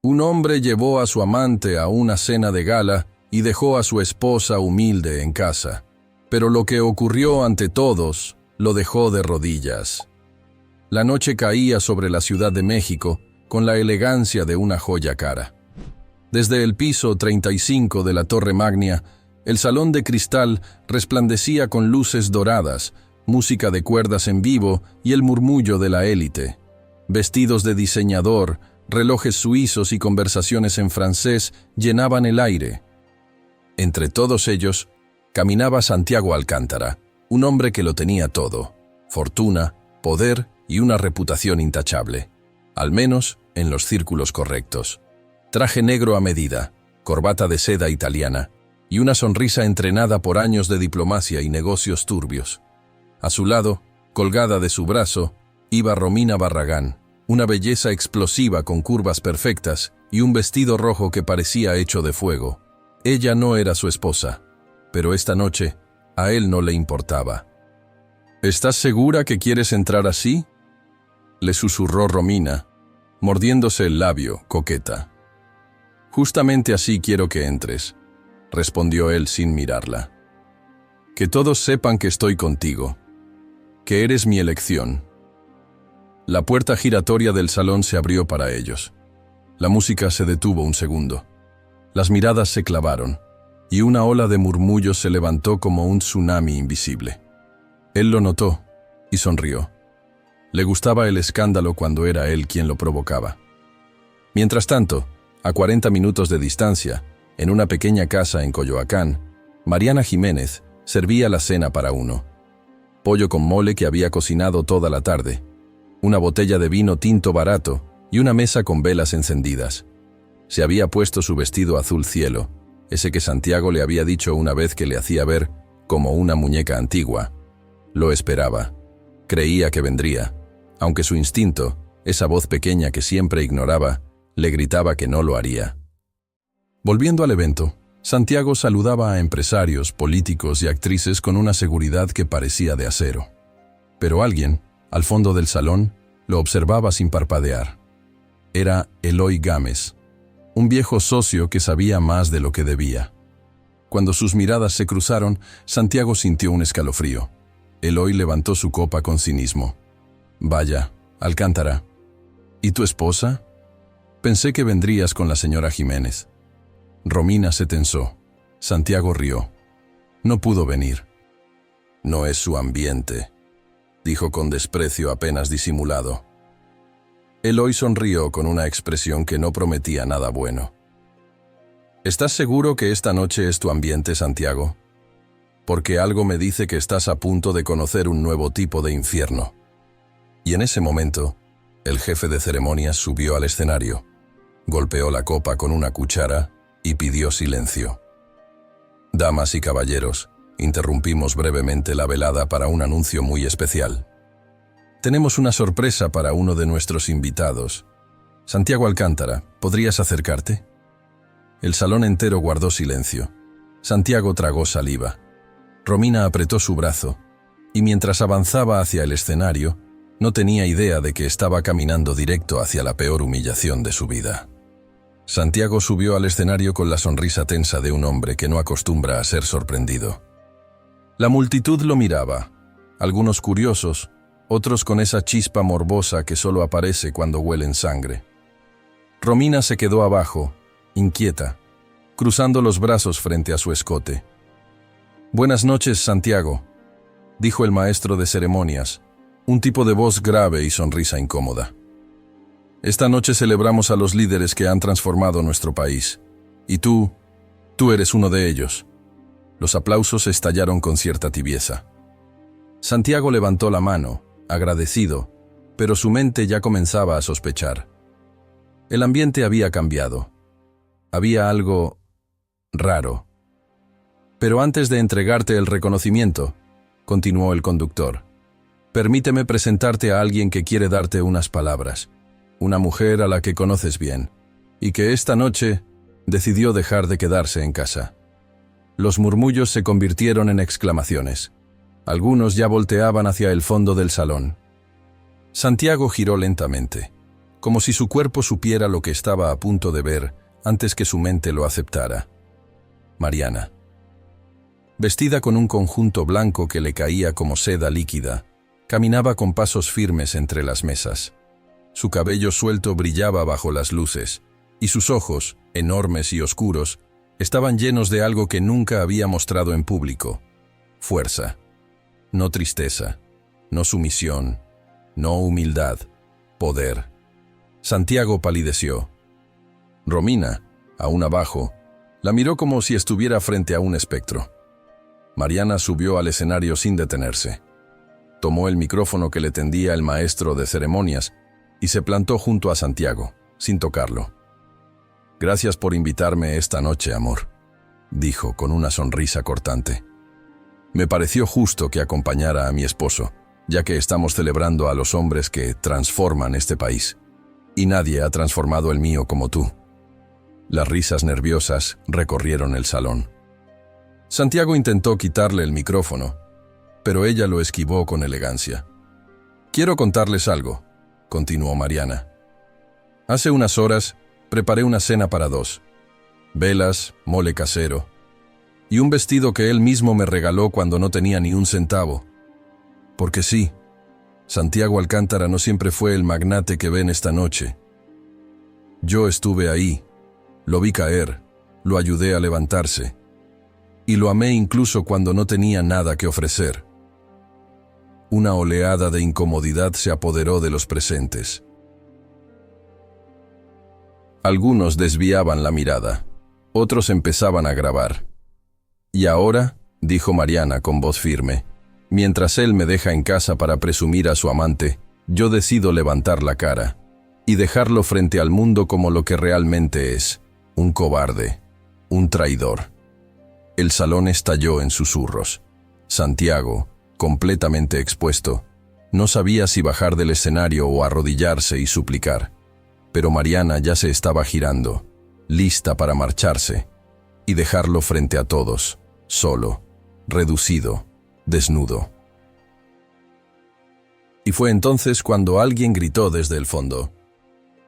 Un hombre llevó a su amante a una cena de gala y dejó a su esposa humilde en casa. Pero lo que ocurrió ante todos lo dejó de rodillas. La noche caía sobre la Ciudad de México con la elegancia de una joya cara. Desde el piso 35 de la Torre Magna, el salón de cristal resplandecía con luces doradas, música de cuerdas en vivo y el murmullo de la élite. Vestidos de diseñador, relojes suizos y conversaciones en francés llenaban el aire. Entre todos ellos, caminaba Santiago Alcántara, un hombre que lo tenía todo: fortuna, poder y una reputación intachable, al menos en los círculos correctos. Traje negro a medida, corbata de seda italiana y una sonrisa entrenada por años de diplomacia y negocios turbios. A su lado, colgada de su brazo, iba Romina Barragán, una belleza explosiva con curvas perfectas y un vestido rojo que parecía hecho de fuego. Ella no era su esposa, pero esta noche a él no le importaba. «¿Estás segura que quieres entrar así?», le susurró Romina, mordiéndose el labio, coqueta. «Justamente así quiero que entres», respondió él sin mirarla. «Que todos sepan que estoy contigo, que eres mi elección». La puerta giratoria del salón se abrió para ellos. La música se detuvo un segundo. Las miradas se clavaron, y una ola de murmullos se levantó como un tsunami invisible. Él lo notó y sonrió. Le gustaba el escándalo cuando era él quien lo provocaba. Mientras tanto, a 40 minutos de distancia, en una pequeña casa en Coyoacán, Mariana Jiménez servía la cena para uno. Pollo con mole que había cocinado toda la tarde, una botella de vino tinto barato y una mesa con velas encendidas. Se había puesto su vestido azul cielo, ese que Santiago le había dicho una vez que le hacía ver como una muñeca antigua. Lo esperaba. Creía que vendría, aunque su instinto, esa voz pequeña que siempre ignoraba, le gritaba que no lo haría. Volviendo al evento, Santiago saludaba a empresarios, políticos y actrices con una seguridad que parecía de acero. Pero alguien, al fondo del salón, lo observaba sin parpadear. Era Eloy Gámez, un viejo socio que sabía más de lo que debía. Cuando sus miradas se cruzaron, Santiago sintió un escalofrío. Eloy levantó su copa con cinismo. «Vaya, Alcántara. ¿Y tu esposa? Pensé que vendrías con la señora Jiménez». Romina se tensó. Santiago rió. «No pudo venir». «No es su ambiente», dijo con desprecio apenas disimulado. Eloy sonrió con una expresión que no prometía nada bueno. «¿Estás seguro que esta noche es tu ambiente, Santiago? Porque algo me dice que estás a punto de conocer un nuevo tipo de infierno». Y en ese momento, el jefe de ceremonias subió al escenario, golpeó la copa con una cuchara y pidió silencio. «Damas y caballeros», interrumpimos brevemente la velada para un anuncio muy especial. «Tenemos una sorpresa para uno de nuestros invitados. Santiago Alcántara, ¿podrías acercarte?». El salón entero guardó silencio. Santiago tragó saliva. Romina apretó su brazo, y mientras avanzaba hacia el escenario, no tenía idea de que estaba caminando directo hacia la peor humillación de su vida. Santiago subió al escenario con la sonrisa tensa de un hombre que no acostumbra a ser sorprendido. La multitud lo miraba, algunos curiosos, otros con esa chispa morbosa que solo aparece cuando huelen sangre. Romina se quedó abajo, inquieta, cruzando los brazos frente a su escote. «Buenas noches, Santiago», dijo el maestro de ceremonias, un tipo de voz grave y sonrisa incómoda. «Esta noche celebramos a los líderes que han transformado nuestro país, y tú eres uno de ellos». Los aplausos estallaron con cierta tibieza. Santiago levantó la mano, agradecido, pero su mente ya comenzaba a sospechar. El ambiente había cambiado. Había algo raro. «Pero antes de entregarte el reconocimiento», continuó el conductor, «permíteme presentarte a alguien que quiere darte unas palabras, una mujer a la que conoces bien, y que esta noche decidió dejar de quedarse en casa». Los murmullos se convirtieron en exclamaciones. Algunos ya volteaban hacia el fondo del salón. Santiago giró lentamente, como si su cuerpo supiera lo que estaba a punto de ver antes que su mente lo aceptara. Mariana. Vestida con un conjunto blanco que le caía como seda líquida, caminaba con pasos firmes entre las mesas. Su cabello suelto brillaba bajo las luces, y sus ojos, enormes y oscuros, estaban llenos de algo que nunca había mostrado en público: fuerza. No tristeza, no sumisión, no humildad, poder. Santiago palideció. Romina, aún abajo, la miró como si estuviera frente a un espectro. Mariana subió al escenario sin detenerse. Tomó el micrófono que le tendía el maestro de ceremonias y se plantó junto a Santiago, sin tocarlo. «Gracias por invitarme esta noche, amor», dijo con una sonrisa cortante. «Me pareció justo que acompañara a mi esposo, ya que estamos celebrando a los hombres que transforman este país, y nadie ha transformado el mío como tú». Las risas nerviosas recorrieron el salón. Santiago intentó quitarle el micrófono, pero ella lo esquivó con elegancia. «Quiero contarles algo», continuó Mariana. «Hace unas horas preparé una cena para 2. Velas, mole casero, y un vestido que él mismo me regaló cuando no tenía ni un centavo. Porque sí, Santiago Alcántara no siempre fue el magnate que ven esta noche. Yo estuve ahí, lo vi caer, lo ayudé a levantarse, y lo amé incluso cuando no tenía nada que ofrecer». Una oleada de incomodidad se apoderó de los presentes. Algunos desviaban la mirada, otros empezaban a grabar. «Y ahora», dijo Mariana con voz firme, «mientras él me deja en casa para presumir a su amante, yo decido levantar la cara y dejarlo frente al mundo como lo que realmente es: un cobarde, un traidor». El salón estalló en susurros. Santiago, completamente expuesto, no sabía si bajar del escenario o arrodillarse y suplicar. Pero Mariana ya se estaba girando, lista para marcharse y dejarlo frente a todos, solo, reducido, desnudo. Y fue entonces cuando alguien gritó desde el fondo: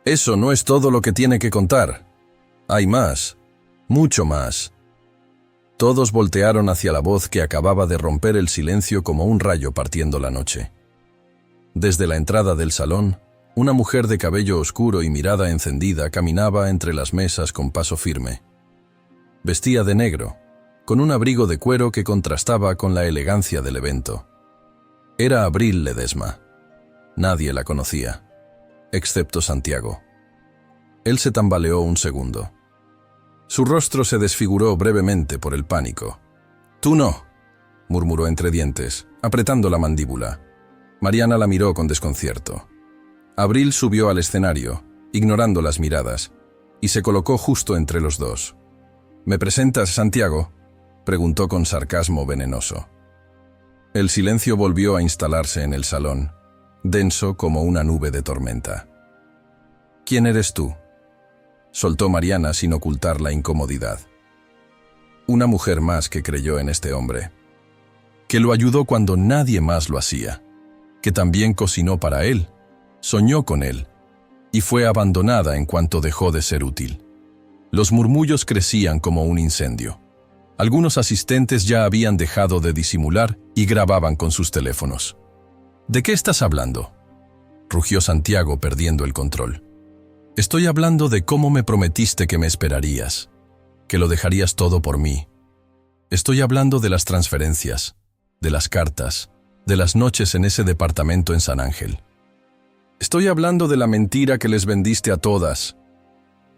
«Eso no es todo lo que tiene que contar. Hay más, mucho más». Todos voltearon hacia la voz que acababa de romper el silencio como un rayo partiendo la noche. Desde la entrada del salón, una mujer de cabello oscuro y mirada encendida caminaba entre las mesas con paso firme. Vestía de negro, con un abrigo de cuero que contrastaba con la elegancia del evento. Era Abril Ledesma. Nadie la conocía, excepto Santiago. Él se tambaleó un segundo. Su rostro se desfiguró brevemente por el pánico. «Tú no», murmuró entre dientes, apretando la mandíbula. Mariana la miró con desconcierto. Abril subió al escenario, ignorando las miradas, y se colocó justo entre los dos. «¿Me presentas, Santiago?», preguntó con sarcasmo venenoso. El silencio volvió a instalarse en el salón, denso como una nube de tormenta. «¿Quién eres tú?», soltó Mariana sin ocultar la incomodidad. Una mujer más que creyó en este hombre, que lo ayudó cuando nadie más lo hacía, que también cocinó para él, soñó con él, y fue abandonada en cuanto dejó de ser útil. Los murmullos crecían como un incendio. Algunos asistentes ya habían dejado de disimular y grababan con sus teléfonos. «¿De qué estás hablando?», rugió Santiago perdiendo el control. «Estoy hablando de cómo me prometiste que me esperarías, que lo dejarías todo por mí. Estoy hablando de las transferencias, de las cartas, de las noches en ese departamento en San Ángel. Estoy hablando de la mentira que les vendiste a todas».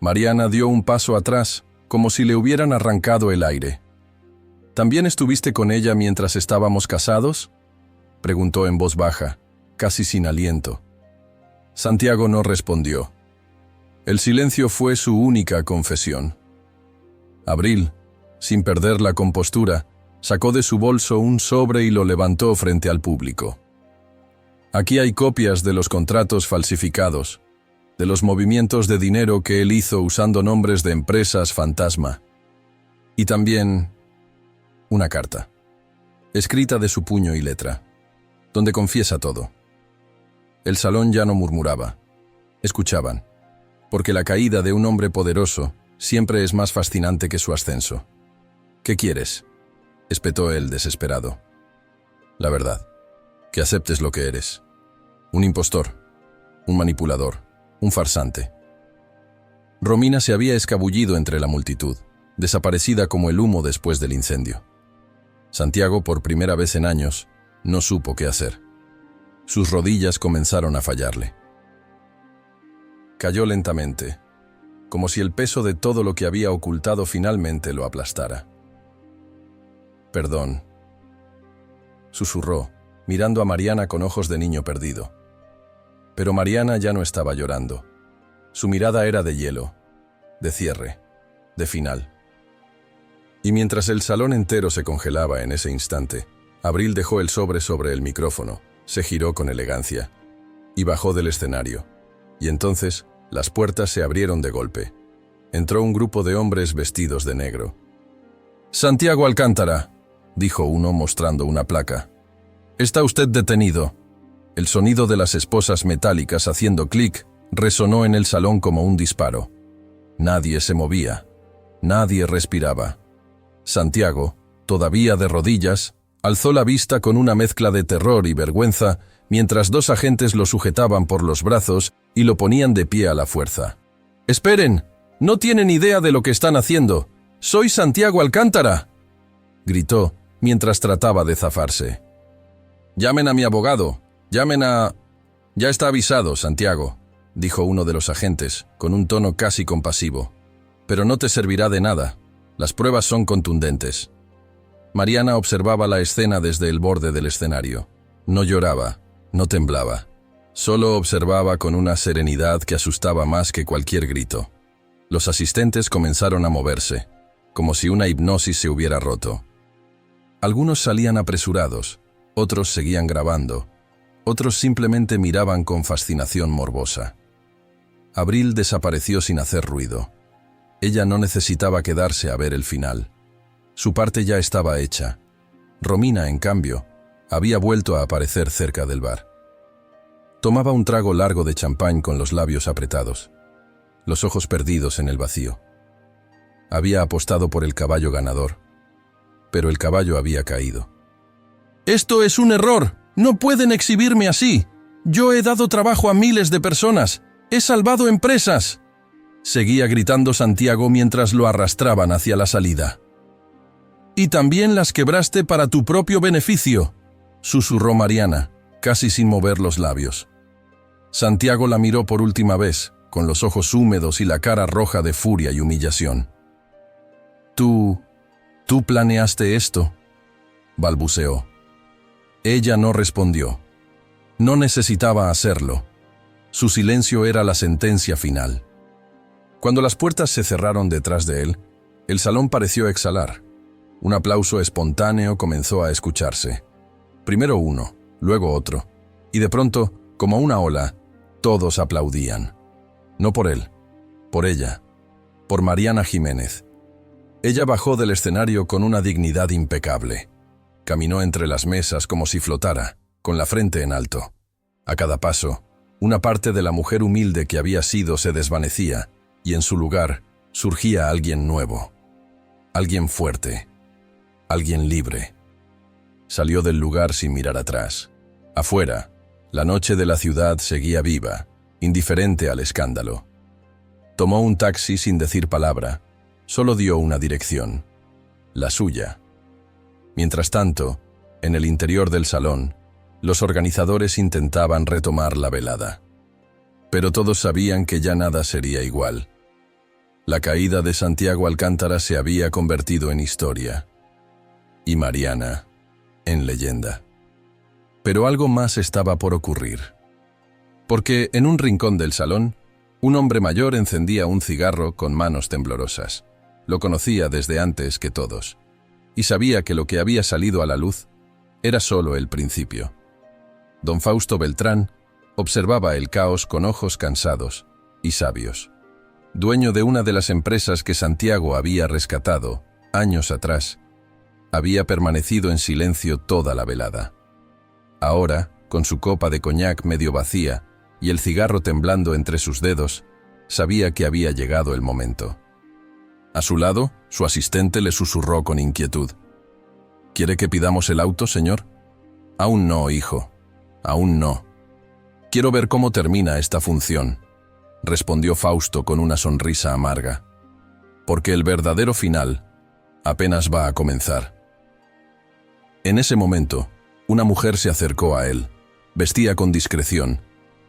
Mariana dio un paso atrás, como si le hubieran arrancado el aire. «¿También estuviste con ella mientras estábamos casados?», preguntó en voz baja, casi sin aliento. Santiago no respondió. El silencio fue su única confesión. Abril, sin perder la compostura, sacó de su bolso un sobre y lo levantó frente al público. «Aquí hay copias de los contratos falsificados, de los movimientos de dinero que él hizo usando nombres de empresas fantasma. Y también una carta, escrita de su puño y letra, donde confiesa todo». El salón ya no murmuraba. Escuchaban, porque la caída de un hombre poderoso siempre es más fascinante que su ascenso. ¿Qué quieres?, espetó él desesperado. La verdad, que aceptes lo que eres. Un impostor, un manipulador, un farsante. Romina se había escabullido entre la multitud, desaparecida como el humo después del incendio. Santiago, por primera vez en años, no supo qué hacer. Sus rodillas comenzaron a fallarle. Cayó lentamente, como si el peso de todo lo que había ocultado finalmente lo aplastara. «Perdón», susurró, mirando a Mariana con ojos de niño perdido. Pero Mariana ya no estaba llorando. Su mirada era de hielo, de cierre, de final. Y mientras el salón entero se congelaba en ese instante, Abril dejó el sobre el micrófono, se giró con elegancia y bajó del escenario. Y entonces las puertas se abrieron de golpe. Entró un grupo de hombres vestidos de negro. «Santiago Alcántara», dijo uno mostrando una placa. «Está usted detenido». El sonido de las esposas metálicas haciendo clic resonó en el salón como un disparo. Nadie se movía. Nadie respiraba. Santiago, todavía de rodillas, alzó la vista con una mezcla de terror y vergüenza mientras dos agentes lo sujetaban por los brazos y lo ponían de pie a la fuerza. «¡Esperen! No tienen idea de lo que están haciendo. ¡Soy Santiago Alcántara!», gritó mientras trataba de zafarse. «Llamen a mi abogado. Llamen a...». «Ya está avisado, Santiago», dijo uno de los agentes, con un tono casi compasivo. «Pero no te servirá de nada. Las pruebas son contundentes». Mariana observaba la escena desde el borde del escenario. No lloraba, no temblaba. Solo observaba con una serenidad que asustaba más que cualquier grito. Los asistentes comenzaron a moverse, como si una hipnosis se hubiera roto. Algunos salían apresurados, otros seguían grabando, otros simplemente miraban con fascinación morbosa. Abril desapareció sin hacer ruido. Ella no necesitaba quedarse a ver el final. Su parte ya estaba hecha. Romina, en cambio, había vuelto a aparecer cerca del bar. Tomaba un trago largo de champán con los labios apretados, los ojos perdidos en el vacío. Había apostado por el caballo ganador, pero el caballo había caído. «¡Esto es un error! ¡No pueden exhibirme así! Yo he dado trabajo a miles de personas. ¡He salvado empresas!», seguía gritando Santiago mientras lo arrastraban hacia la salida. «Y también las quebraste para tu propio beneficio», susurró Mariana, casi sin mover los labios. Santiago la miró por última vez, con los ojos húmedos y la cara roja de furia y humillación. «¿Tú planeaste esto?», balbuceó. Ella no respondió. No necesitaba hacerlo. Su silencio era la sentencia final. Cuando las puertas se cerraron detrás de él, el salón pareció exhalar. Un aplauso espontáneo comenzó a escucharse. Primero uno, luego otro, y de pronto, como una ola, todos aplaudían. No por él, por ella, por Mariana Jiménez. Ella bajó del escenario con una dignidad impecable. Caminó entre las mesas como si flotara, con la frente en alto. A cada paso, una parte de la mujer humilde que había sido se desvanecía, y en su lugar surgía alguien nuevo. Alguien fuerte. Alguien libre. Salió del lugar sin mirar atrás. Afuera, la noche de la ciudad seguía viva, indiferente al escándalo. Tomó un taxi sin decir palabra, solo dio una dirección, la suya. Mientras tanto, en el interior del salón, los organizadores intentaban retomar la velada. Pero todos sabían que ya nada sería igual. La caída de Santiago Alcántara se había convertido en historia. Y Mariana, en leyenda. Pero algo más estaba por ocurrir. Porque en un rincón del salón, un hombre mayor encendía un cigarro con manos temblorosas. Lo conocía desde antes que todos. Y sabía que lo que había salido a la luz era solo el principio. Don Fausto Beltrán observaba el caos con ojos cansados y sabios. Dueño de una de las empresas que Santiago había rescatado, años atrás, había permanecido en silencio toda la velada. Ahora, con su copa de coñac medio vacía, y el cigarro temblando entre sus dedos, sabía que había llegado el momento. A su lado, su asistente le susurró con inquietud. «¿Quiere que pidamos el auto, señor?» «Aún no, hijo. Aún no. Quiero ver cómo termina esta función», respondió Fausto con una sonrisa amarga. «Porque el verdadero final apenas va a comenzar». En ese momento, una mujer se acercó a él. Vestía con discreción,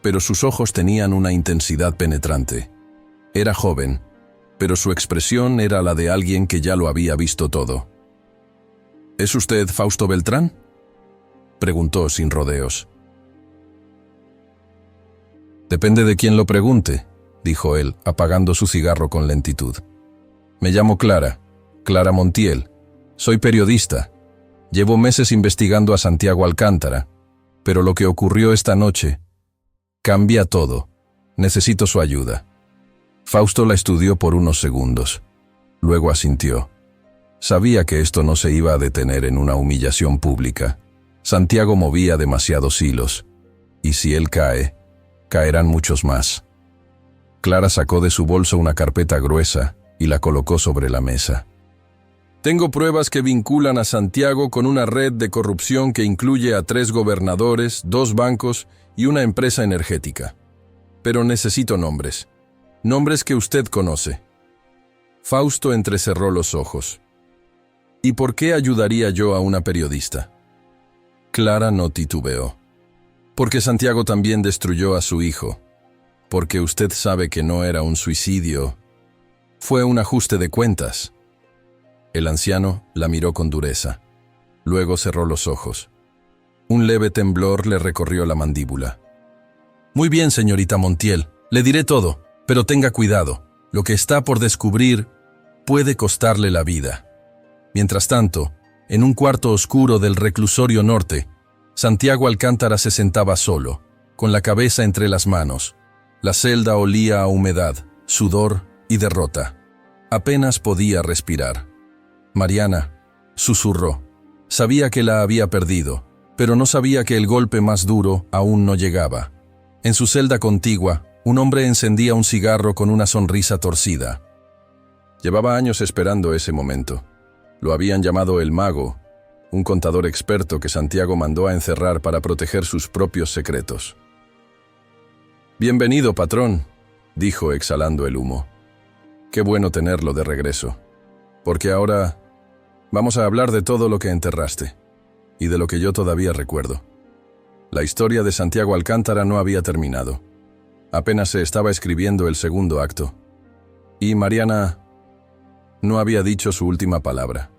pero sus ojos tenían una intensidad penetrante. Era joven, pero su expresión era la de alguien que ya lo había visto todo. «¿Es usted Fausto Beltrán?», preguntó sin rodeos. «Depende de quién lo pregunte», dijo él, apagando su cigarro con lentitud. «Me llamo Clara Montiel. Soy periodista. Llevo meses investigando a Santiago Alcántara, pero lo que ocurrió esta noche cambia todo. Necesito su ayuda». Fausto la estudió por unos segundos. Luego asintió. Sabía que esto no se iba a detener en una humillación pública. Santiago movía demasiados hilos, y si él cae, caerán muchos más. Clara sacó de su bolso una carpeta gruesa y la colocó sobre la mesa. «Tengo pruebas que vinculan a Santiago con una red de corrupción que incluye a 3 gobernadores, 2 bancos y una empresa energética. Pero necesito nombres. Nombres que usted conoce». Fausto entrecerró los ojos. «¿Y por qué ayudaría yo a una periodista?». Clara no titubeó. «Porque Santiago también destruyó a su hijo. Porque usted sabe que no era un suicidio. Fue un ajuste de cuentas». El anciano la miró con dureza. Luego cerró los ojos. Un leve temblor le recorrió la mandíbula. «Muy bien, señorita Montiel, le diré todo, pero tenga cuidado. Lo que está por descubrir puede costarle la vida». Mientras tanto, en un cuarto oscuro del reclusorio norte, Santiago Alcántara se sentaba solo, con la cabeza entre las manos. La celda olía a humedad, sudor y derrota. Apenas podía respirar. «Mariana», susurró. Sabía que la había perdido, pero no sabía que el golpe más duro aún no llegaba. En su celda contigua, un hombre encendía un cigarro con una sonrisa torcida. Llevaba años esperando ese momento. Lo habían llamado el Mago, un contador experto que Santiago mandó a encerrar para proteger sus propios secretos. «Bienvenido, patrón», dijo exhalando el humo. «Qué bueno tenerlo de regreso, porque ahora vamos a hablar de todo lo que enterraste, y de lo que yo todavía recuerdo». La historia de Santiago Alcántara no había terminado. Apenas se estaba escribiendo el segundo acto. Y Mariana no había dicho su última palabra.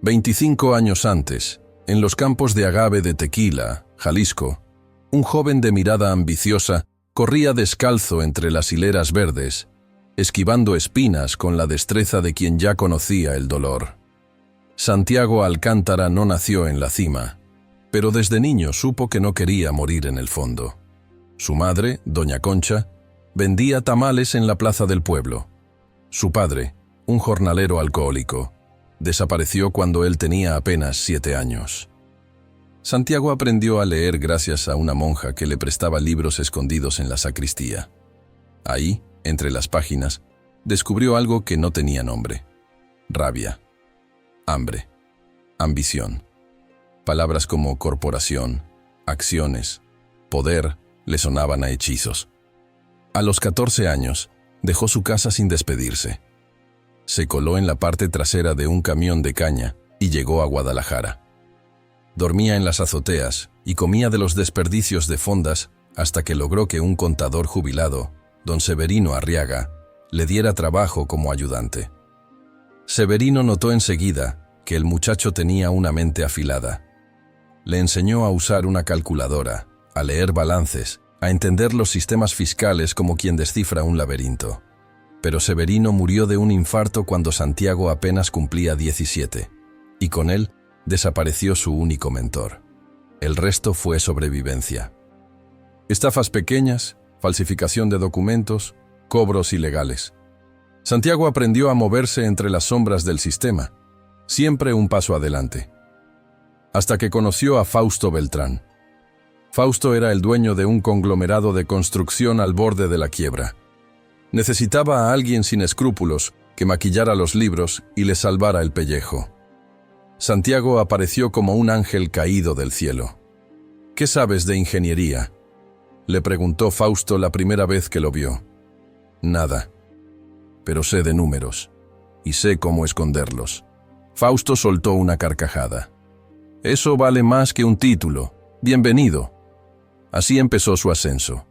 25 años antes, en los campos de agave de Tequila, Jalisco, un joven de mirada ambiciosa corría descalzo entre las hileras verdes, esquivando espinas con la destreza de quien ya conocía el dolor. Santiago Alcántara no nació en la cima, pero desde niño supo que no quería morir en el fondo. Su madre, doña Concha, vendía tamales en la plaza del pueblo. Su padre, un jornalero alcohólico, desapareció cuando él tenía apenas 7 años. Santiago aprendió a leer gracias a una monja que le prestaba libros escondidos en la sacristía. Ahí, entre las páginas, descubrió algo que no tenía nombre: rabia, hambre, ambición. Palabras como corporación, acciones, poder le sonaban a hechizos. A los 14 años, dejó su casa sin despedirse. Se coló en la parte trasera de un camión de caña y llegó a Guadalajara. Dormía en las azoteas y comía de los desperdicios de fondas hasta que logró que un contador jubilado, don Severino Arriaga, le diera trabajo como ayudante. Severino notó enseguida que el muchacho tenía una mente afilada. Le enseñó a usar una calculadora, a leer balances, a entender los sistemas fiscales como quien descifra un laberinto. Pero Severino murió de un infarto cuando Santiago apenas cumplía 17, y con él desapareció su único mentor. El resto fue sobrevivencia. Estafas pequeñas, falsificación de documentos, cobros ilegales. Santiago aprendió a moverse entre las sombras del sistema, siempre un paso adelante. Hasta que conoció a Fausto Beltrán. Fausto era el dueño de un conglomerado de construcción al borde de la quiebra. Necesitaba a alguien sin escrúpulos que maquillara los libros y le salvara el pellejo. Santiago apareció como un ángel caído del cielo. «¿Qué sabes de ingeniería?», le preguntó Fausto la primera vez que lo vio. «Nada, pero sé de números y sé cómo esconderlos». Fausto soltó una carcajada. «Eso vale más que un título. Bienvenido». Así empezó su ascenso.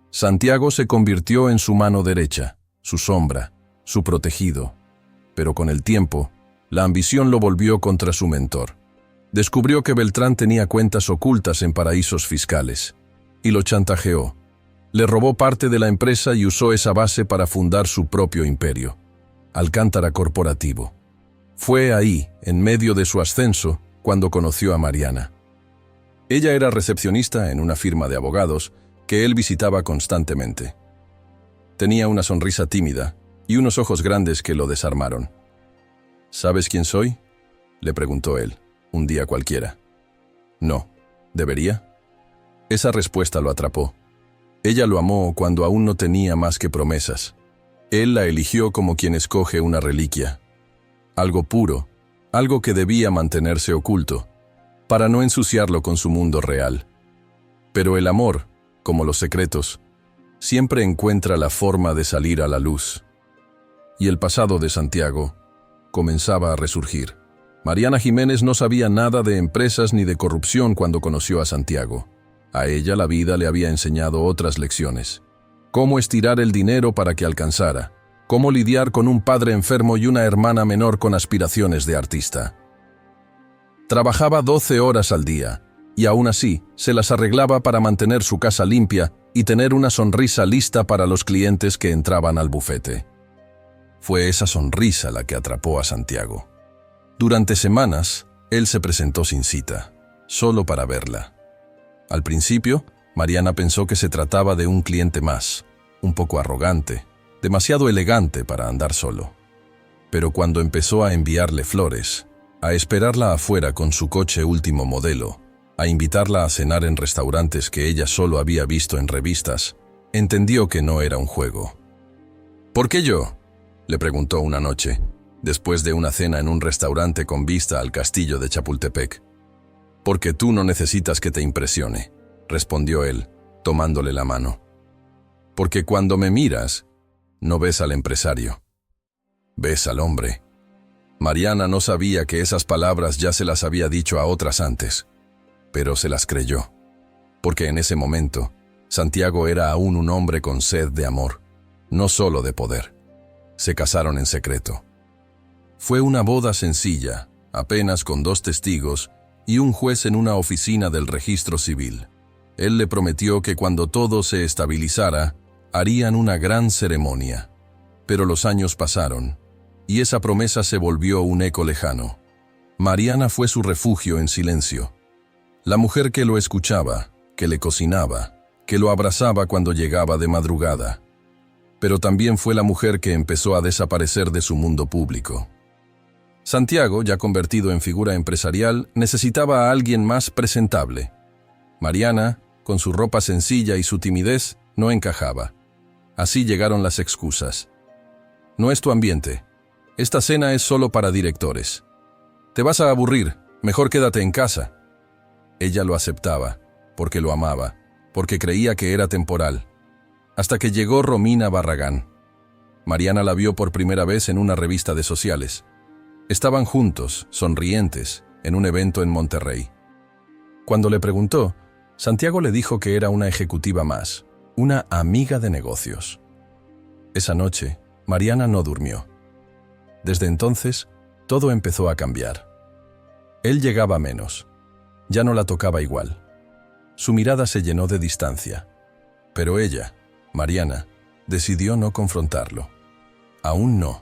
Santiago se convirtió en su mano derecha, su sombra, su protegido. Pero con el tiempo, la ambición lo volvió contra su mentor. Descubrió que Beltrán tenía cuentas ocultas en paraísos fiscales y lo chantajeó. Le robó parte de la empresa y usó esa base para fundar su propio imperio, Alcántara Corporativo. Fue ahí, en medio de su ascenso, cuando conoció a Mariana. Ella era recepcionista en una firma de abogados que él visitaba constantemente. Tenía una sonrisa tímida y unos ojos grandes que lo desarmaron. «¿Sabes quién soy?», le preguntó él, un día cualquiera. «No. ¿Debería?». Esa respuesta lo atrapó. Ella lo amó cuando aún no tenía más que promesas. Él la eligió como quien escoge una reliquia. Algo puro, algo que debía mantenerse oculto, para no ensuciarlo con su mundo real. Pero el amor, como los secretos, siempre encuentra la forma de salir a la luz. Y el pasado de Santiago comenzaba a resurgir. Mariana Jiménez no sabía nada de empresas ni de corrupción cuando conoció a Santiago. A ella la vida le había enseñado otras lecciones. Cómo estirar el dinero para que alcanzara. Cómo lidiar con un padre enfermo y una hermana menor con aspiraciones de artista. Trabajaba 12 horas al día, y aún así se las arreglaba para mantener su casa limpia y tener una sonrisa lista para los clientes que entraban al bufete. Fue esa sonrisa la que atrapó a Santiago. Durante semanas, él se presentó sin cita, solo para verla. Al principio, Mariana pensó que se trataba de un cliente más, un poco arrogante, demasiado elegante para andar solo. Pero cuando empezó a enviarle flores, a esperarla afuera con su coche último modelo, a invitarla a cenar en restaurantes que ella solo había visto en revistas, entendió que no era un juego. «¿Por qué yo?», le preguntó una noche, después de una cena en un restaurante con vista al castillo de Chapultepec. «Porque tú no necesitas que te impresione», respondió él, tomándole la mano. «Porque cuando me miras, no ves al empresario, ves al hombre». Mariana no sabía que esas palabras ya se las había dicho a otras antes, pero se las creyó, porque en ese momento, Santiago era aún un hombre con sed de amor, no solo de poder. Se casaron en secreto. Fue una boda sencilla, apenas con 2 testigos y un juez en una oficina del registro civil. Él le prometió que cuando todo se estabilizara, harían una gran ceremonia. Pero los años pasaron, y esa promesa se volvió un eco lejano. Mariana fue su refugio en silencio. La mujer que lo escuchaba, que le cocinaba, que lo abrazaba cuando llegaba de madrugada. Pero también fue la mujer que empezó a desaparecer de su mundo público. Santiago, ya convertido en figura empresarial, necesitaba a alguien más presentable. Mariana, con su ropa sencilla y su timidez, no encajaba. Así llegaron las excusas. «No es tu ambiente. Esta cena es solo para directores. Te vas a aburrir, mejor quédate en casa». Ella lo aceptaba, porque lo amaba, porque creía que era temporal. Hasta que llegó Romina Barragán. Mariana la vio por primera vez en una revista de sociales. Estaban juntos, sonrientes, en un evento en Monterrey. Cuando le preguntó, Santiago le dijo que era una ejecutiva más, una amiga de negocios. Esa noche, Mariana no durmió. Desde entonces, todo empezó a cambiar. Él llegaba menos. Ya no la tocaba igual. Su mirada se llenó de distancia. Pero ella, Mariana, decidió no confrontarlo. Aún no.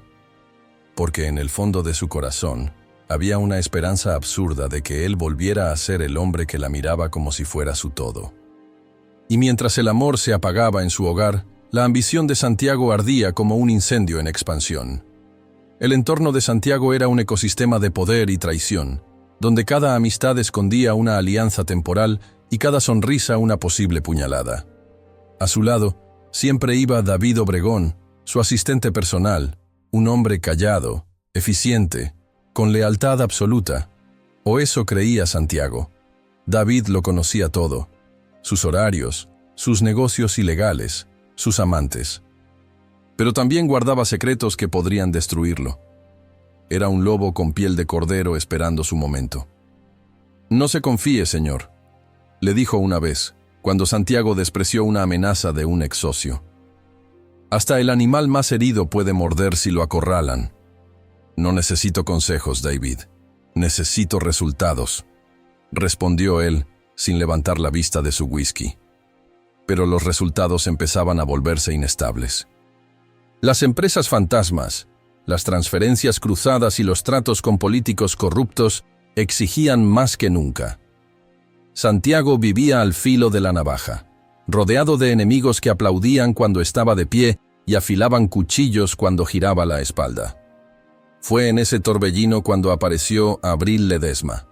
Porque en el fondo de su corazón había una esperanza absurda de que él volviera a ser el hombre que la miraba como si fuera su todo. Y mientras el amor se apagaba en su hogar, la ambición de Santiago ardía como un incendio en expansión. El entorno de Santiago era un ecosistema de poder y traición, donde cada amistad escondía una alianza temporal y cada sonrisa una posible puñalada. A su lado siempre iba David Obregón, su asistente personal, un hombre callado, eficiente, con lealtad absoluta. O eso creía Santiago. David lo conocía todo: sus horarios, sus negocios ilegales, sus amantes. Pero también guardaba secretos que podrían destruirlo. Era un lobo con piel de cordero esperando su momento. «No se confíe, señor», le dijo una vez, cuando Santiago despreció una amenaza de un ex socio. «Hasta el animal más herido puede morder si lo acorralan». «No necesito consejos, David. Necesito resultados», respondió él, sin levantar la vista de su whisky. Pero los resultados empezaban a volverse inestables. Las empresas fantasmas, las transferencias cruzadas y los tratos con políticos corruptos exigían más que nunca. Santiago vivía al filo de la navaja, rodeado de enemigos que aplaudían cuando estaba de pie y afilaban cuchillos cuando giraba la espalda. Fue en ese torbellino cuando apareció Abril Ledesma.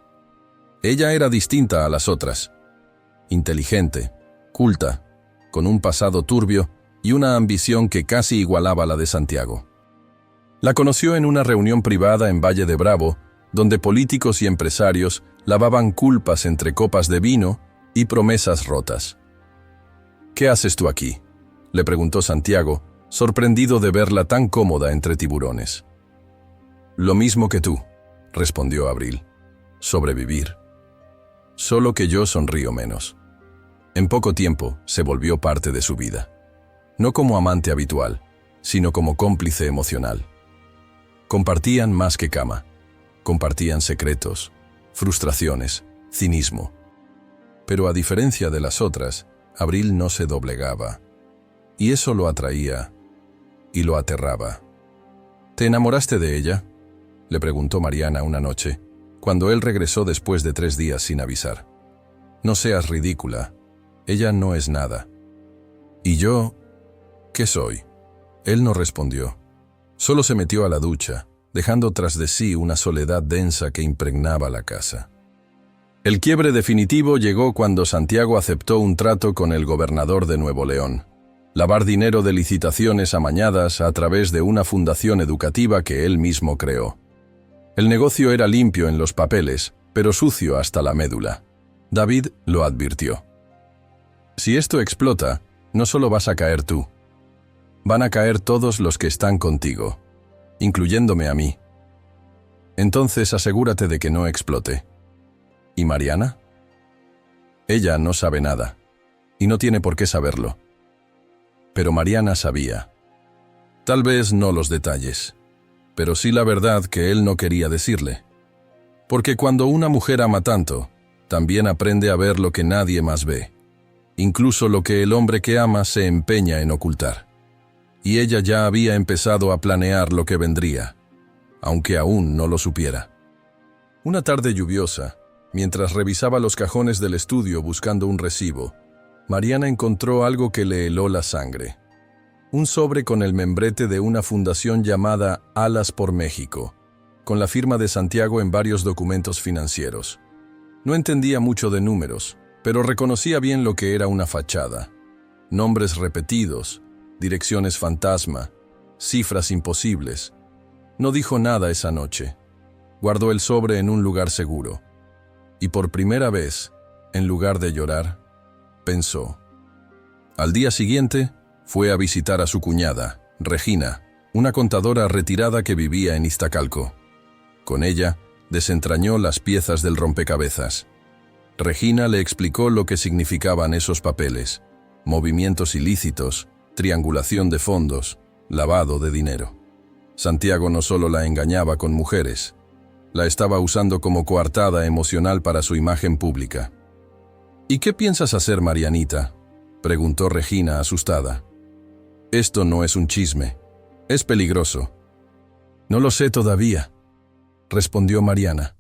Ella era distinta a las otras. Inteligente, culta, con un pasado turbio y una ambición que casi igualaba la de Santiago. La conoció en una reunión privada en Valle de Bravo, donde políticos y empresarios lavaban culpas entre copas de vino y promesas rotas. «¿Qué haces tú aquí?», le preguntó Santiago, sorprendido de verla tan cómoda entre tiburones. «Lo mismo que tú», respondió Abril. «Sobrevivir». Solo que yo sonrío menos. En poco tiempo se volvió parte de su vida. No como amante habitual, sino como cómplice emocional. Compartían más que cama. Compartían secretos, frustraciones, cinismo. Pero a diferencia de las otras, Abril no se doblegaba. Y eso lo atraía y lo aterraba. «¿Te enamoraste de ella?», le preguntó Mariana una noche, cuando él regresó después de 3 días sin avisar. «No seas ridícula. Ella no es nada». «¿Y yo? ¿Qué soy?». Él no respondió. Solo se metió a la ducha, dejando tras de sí una soledad densa que impregnaba la casa. El quiebre definitivo llegó cuando Santiago aceptó un trato con el gobernador de Nuevo León: lavar dinero de licitaciones amañadas a través de una fundación educativa que él mismo creó. El negocio era limpio en los papeles, pero sucio hasta la médula. David lo advirtió. «Si esto explota, no solo vas a caer tú. Van a caer todos los que están contigo, incluyéndome a mí. Entonces asegúrate de que no explote». «¿Y Mariana?». «Ella no sabe nada, y no tiene por qué saberlo». Pero Mariana sabía. Tal vez no los detalles, pero sí la verdad que él no quería decirle. Porque cuando una mujer ama tanto, también aprende a ver lo que nadie más ve, incluso lo que el hombre que ama se empeña en ocultar. Y ella ya había empezado a planear lo que vendría, aunque aún no lo supiera. Una tarde lluviosa, mientras revisaba los cajones del estudio buscando un recibo, Mariana encontró algo que le heló la sangre. Un sobre con el membrete de una fundación llamada Alas por México, con la firma de Santiago en varios documentos financieros. No entendía mucho de números, pero reconocía bien lo que era una fachada. Nombres repetidos, direcciones fantasma, cifras imposibles. No dijo nada esa noche. Guardó el sobre en un lugar seguro. Y por primera vez, en lugar de llorar, pensó. Al día siguiente, fue a visitar a su cuñada, Regina, una contadora retirada que vivía en Iztacalco. Con ella, desentrañó las piezas del rompecabezas. Regina le explicó lo que significaban esos papeles: movimientos ilícitos, triangulación de fondos, lavado de dinero. Santiago no solo la engañaba con mujeres, la estaba usando como coartada emocional para su imagen pública. «¿Y qué piensas hacer, Marianita?», preguntó Regina asustada. «Esto no es un chisme. Es peligroso». «No lo sé todavía», respondió Mariana.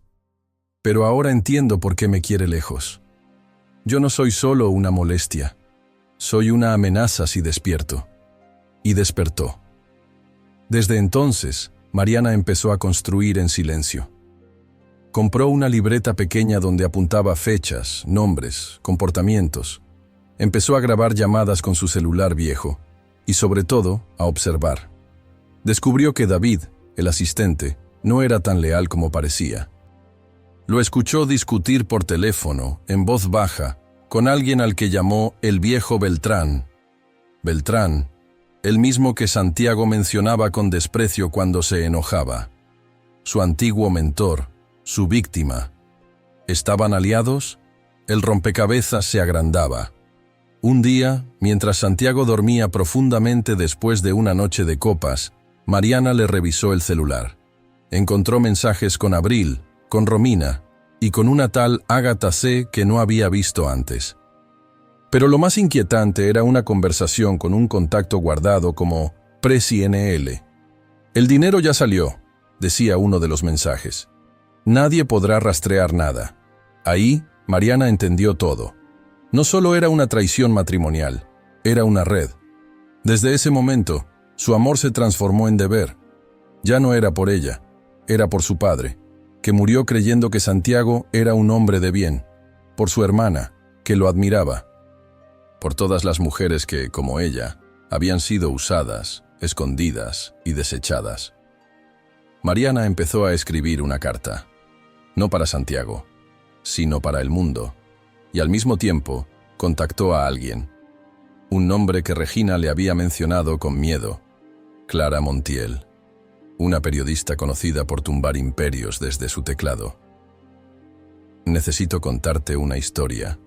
«Pero ahora entiendo por qué me quiere lejos. Yo no soy solo una molestia. Soy una amenaza si despierto». Y despertó. Desde entonces, Mariana empezó a construir en silencio. Compró una libreta pequeña donde apuntaba fechas, nombres, comportamientos. Empezó a grabar llamadas con su celular viejo y, sobre todo, a observar. Descubrió que David, el asistente, no era tan leal como parecía. Lo escuchó discutir por teléfono, en voz baja, con alguien al que llamó el viejo Beltrán. Beltrán, el mismo que Santiago mencionaba con desprecio cuando se enojaba. Su antiguo mentor, su víctima. ¿Estaban aliados? El rompecabezas se agrandaba. Un día, mientras Santiago dormía profundamente después de una noche de copas, Mariana le revisó el celular. Encontró mensajes con Abril, con Romina y con una tal Ágata C. que no había visto antes. Pero lo más inquietante era una conversación con un contacto guardado como Presi NL. El dinero ya salió, decía uno de los mensajes. Nadie podrá rastrear nada. Ahí, Mariana entendió todo. No solo era una traición matrimonial, era una red. Desde ese momento, su amor se transformó en deber. Ya no era por ella, era por su padre, que murió creyendo que Santiago era un hombre de bien, por su hermana, que lo admiraba, por todas las mujeres que, como ella, habían sido usadas, escondidas y desechadas. Mariana empezó a escribir una carta, no para Santiago, sino para el mundo, y al mismo tiempo contactó a alguien, un nombre que Regina le había mencionado con miedo, Clara Montiel, una periodista conocida por tumbar imperios desde su teclado. «Necesito contarte una historia»,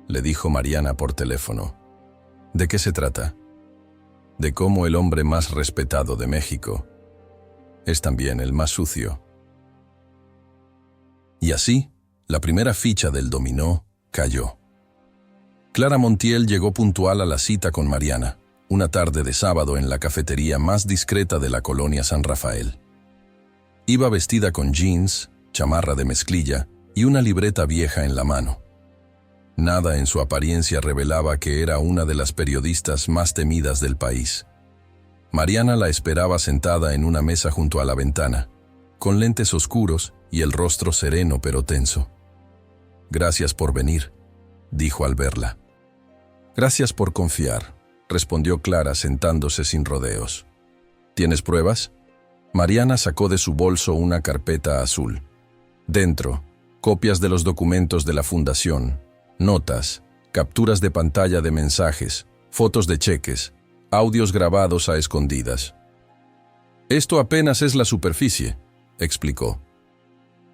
le dijo Mariana por teléfono. «¿De qué se trata?» «De cómo el hombre más respetado de México es también el más sucio». Y así, la primera ficha del dominó cayó. Clara Montiel llegó puntual a la cita con Mariana, una tarde de sábado en la cafetería más discreta de la colonia San Rafael. Iba vestida con jeans, chamarra de mezclilla y una libreta vieja en la mano. Nada en su apariencia revelaba que era una de las periodistas más temidas del país. Mariana la esperaba sentada en una mesa junto a la ventana, con lentes oscuros y el rostro sereno pero tenso. «Gracias por venir», dijo al verla. «Gracias por confiar», respondió Clara sentándose sin rodeos. «¿Tienes pruebas?» Mariana sacó de su bolso una carpeta azul. Dentro, copias de los documentos de la fundación, notas, capturas de pantalla de mensajes, fotos de cheques, audios grabados a escondidas. «Esto apenas es la superficie», explicó.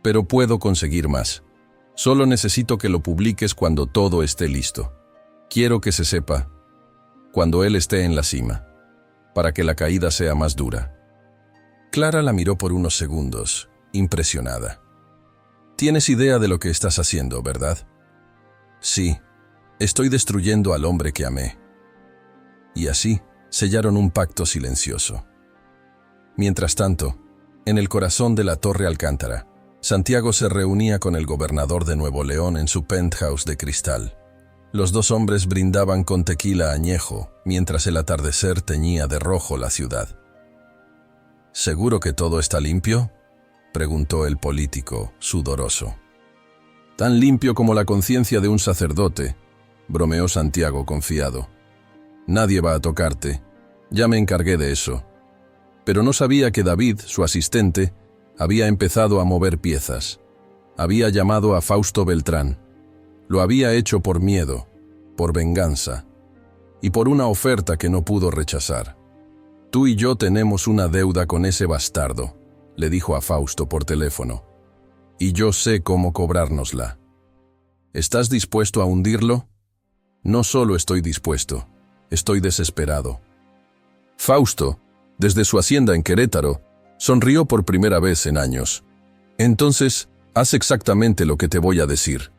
«Pero puedo conseguir más. Solo necesito que lo publiques cuando todo esté listo. Quiero que se sepa, cuando él esté en la cima, para que la caída sea más dura». Clara la miró por unos segundos, impresionada. «Tienes idea de lo que estás haciendo, ¿verdad?» «Sí, estoy destruyendo al hombre que amé». Y así sellaron un pacto silencioso. Mientras tanto, en el corazón de la Torre Alcántara, Santiago se reunía con el gobernador de Nuevo León en su penthouse de cristal. Los dos hombres brindaban con tequila añejo, mientras el atardecer teñía de rojo la ciudad. «¿Seguro que todo está limpio?», preguntó el político, sudoroso. «Tan limpio como la conciencia de un sacerdote», bromeó Santiago confiado. «Nadie va a tocarte. Ya me encargué de eso». Pero no sabía que David, su asistente, había empezado a mover piezas. Había llamado a Fausto Beltrán. Lo había hecho por miedo, por venganza y por una oferta que no pudo rechazar. «Tú y yo tenemos una deuda con ese bastardo», le dijo a Fausto por teléfono. «Y yo sé cómo cobrárnosla. ¿Estás dispuesto a hundirlo?» «No solo estoy dispuesto, estoy desesperado». Fausto, desde su hacienda en Querétaro, sonrió por primera vez en años. «Entonces, haz exactamente lo que te voy a decir».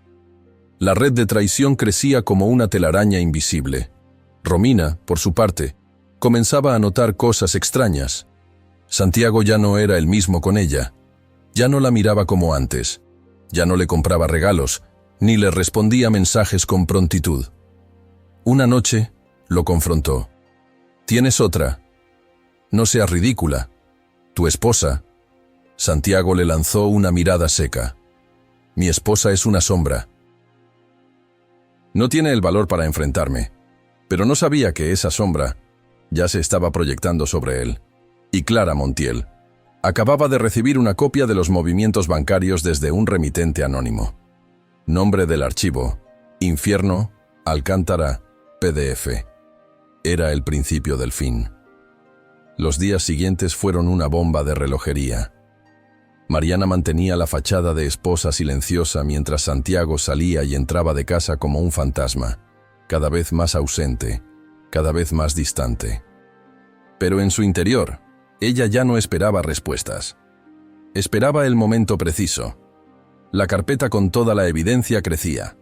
La red de traición crecía como una telaraña invisible. Romina, por su parte, comenzaba a notar cosas extrañas. Santiago ya no era el mismo con ella. Ya no la miraba como antes. Ya no le compraba regalos, ni le respondía mensajes con prontitud. Una noche, lo confrontó. «¿Tienes otra? No seas ridícula. Tu esposa». Santiago le lanzó una mirada seca. Mi esposa es una sombra. No tiene el valor para enfrentarme, pero no sabía que esa sombra ya se estaba proyectando sobre él. Y Clara Montiel acababa de recibir una copia de los movimientos bancarios desde un remitente anónimo. Nombre del archivo: Infierno, Alcántara, PDF. Era el principio del fin. Los días siguientes fueron una bomba de relojería. Mariana mantenía la fachada de esposa silenciosa mientras Santiago salía y entraba de casa como un fantasma, cada vez más ausente, cada vez más distante. Pero en su interior, ella ya no esperaba respuestas. Esperaba el momento preciso. La carpeta con toda la evidencia crecía.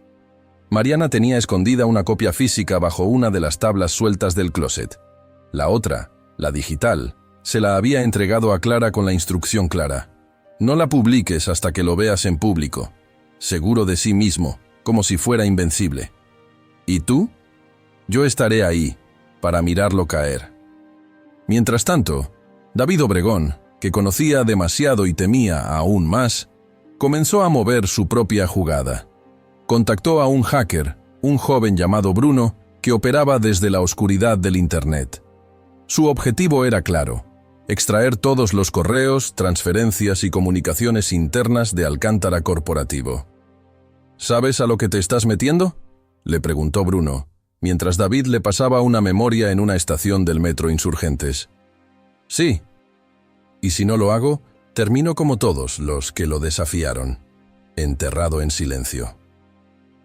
Mariana tenía escondida una copia física bajo una de las tablas sueltas del closet. La otra, la digital, se la había entregado a Clara con la instrucción clara: no la publiques hasta que lo veas en público, seguro de sí mismo, como si fuera invencible. ¿Y tú? Yo estaré ahí, para mirarlo caer. Mientras tanto, David Obregón, que conocía demasiado y temía aún más, comenzó a mover su propia jugada. Contactó a un hacker, un joven llamado Bruno, que operaba desde la oscuridad del Internet. Su objetivo era claro: extraer todos los correos, transferencias y comunicaciones internas de Alcántara Corporativo. ¿Sabes a lo que te estás metiendo?, le preguntó Bruno, mientras David le pasaba una memoria en una estación del metro Insurgentes. Sí. Y si no lo hago, termino como todos los que lo desafiaron, enterrado en silencio.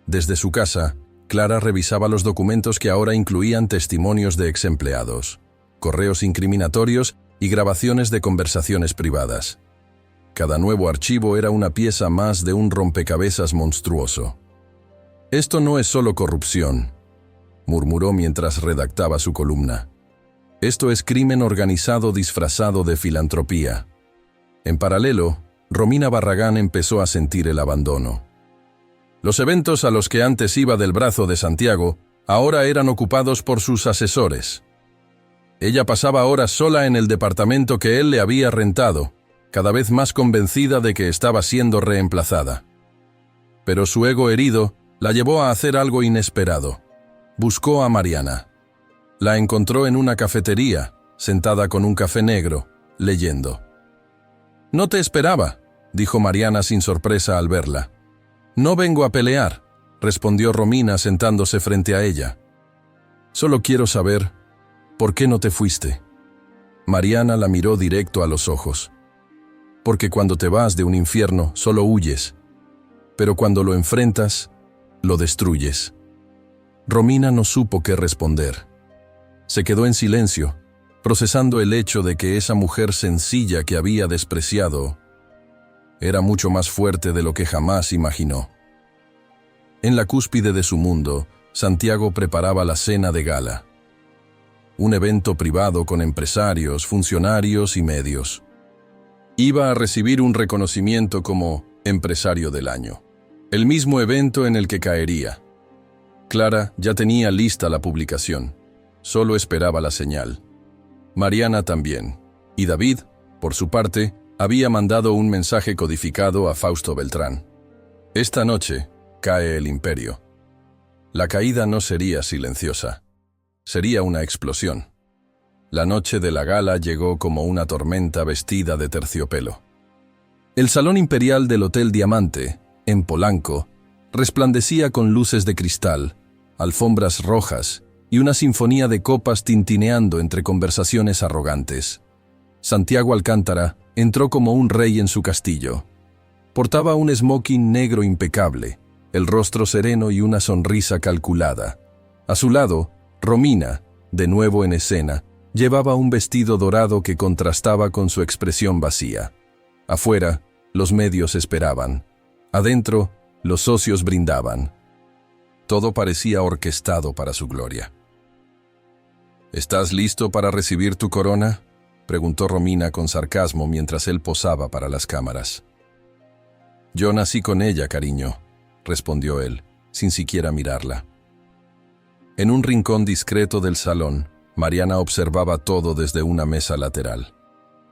Desde su casa, Clara revisaba los documentos que ahora incluían testimonios de exempleados, correos incriminatorios y grabaciones de conversaciones privadas. Cada nuevo archivo era una pieza más de un rompecabezas monstruoso. «Esto no es solo corrupción», murmuró mientras redactaba su columna. «Esto es crimen organizado disfrazado de filantropía». En paralelo, Romina Barragán empezó a sentir el abandono. Los eventos a los que antes iba del brazo de Santiago ahora eran ocupados por sus asesores. Ella pasaba horas sola en el departamento que él le había rentado, cada vez más convencida de que estaba siendo reemplazada. Pero su ego herido la llevó a hacer algo inesperado. Buscó a Mariana. La encontró en una cafetería, sentada con un café negro, leyendo. «No te esperaba», dijo Mariana sin sorpresa al verla. «No vengo a pelear», respondió Romina sentándose frente a ella. «Solo quiero saber, ¿por qué no te fuiste?». Mariana la miró directo a los ojos. «Porque cuando te vas de un infierno solo huyes, pero cuando lo enfrentas, lo destruyes». Romina no supo qué responder. Se quedó en silencio, procesando el hecho de que esa mujer sencilla que había despreciado era mucho más fuerte de lo que jamás imaginó. En la cúspide de su mundo, Santiago preparaba la cena de gala. Un evento privado con empresarios, funcionarios y medios. Iba a recibir un reconocimiento como empresario del año. El mismo evento en el que caería. Clara ya tenía lista la publicación. Solo esperaba la señal. Mariana también. Y David, por su parte, había mandado un mensaje codificado a Fausto Beltrán. Esta noche cae el imperio. La caída no sería silenciosa. Sería una explosión. La noche de la gala llegó como una tormenta vestida de terciopelo. El salón imperial del Hotel Diamante, en Polanco, resplandecía con luces de cristal, alfombras rojas y una sinfonía de copas tintineando entre conversaciones arrogantes. Santiago Alcántara entró como un rey en su castillo. Portaba un smoking negro impecable, el rostro sereno y una sonrisa calculada. A su lado, Romina, de nuevo en escena, llevaba un vestido dorado que contrastaba con su expresión vacía. Afuera, los medios esperaban. Adentro, los socios brindaban. Todo parecía orquestado para su gloria. «¿Estás listo para recibir tu corona?», preguntó Romina con sarcasmo mientras él posaba para las cámaras. «Yo nací con ella, cariño», respondió él, sin siquiera mirarla. En un rincón discreto del salón, Mariana observaba todo desde una mesa lateral.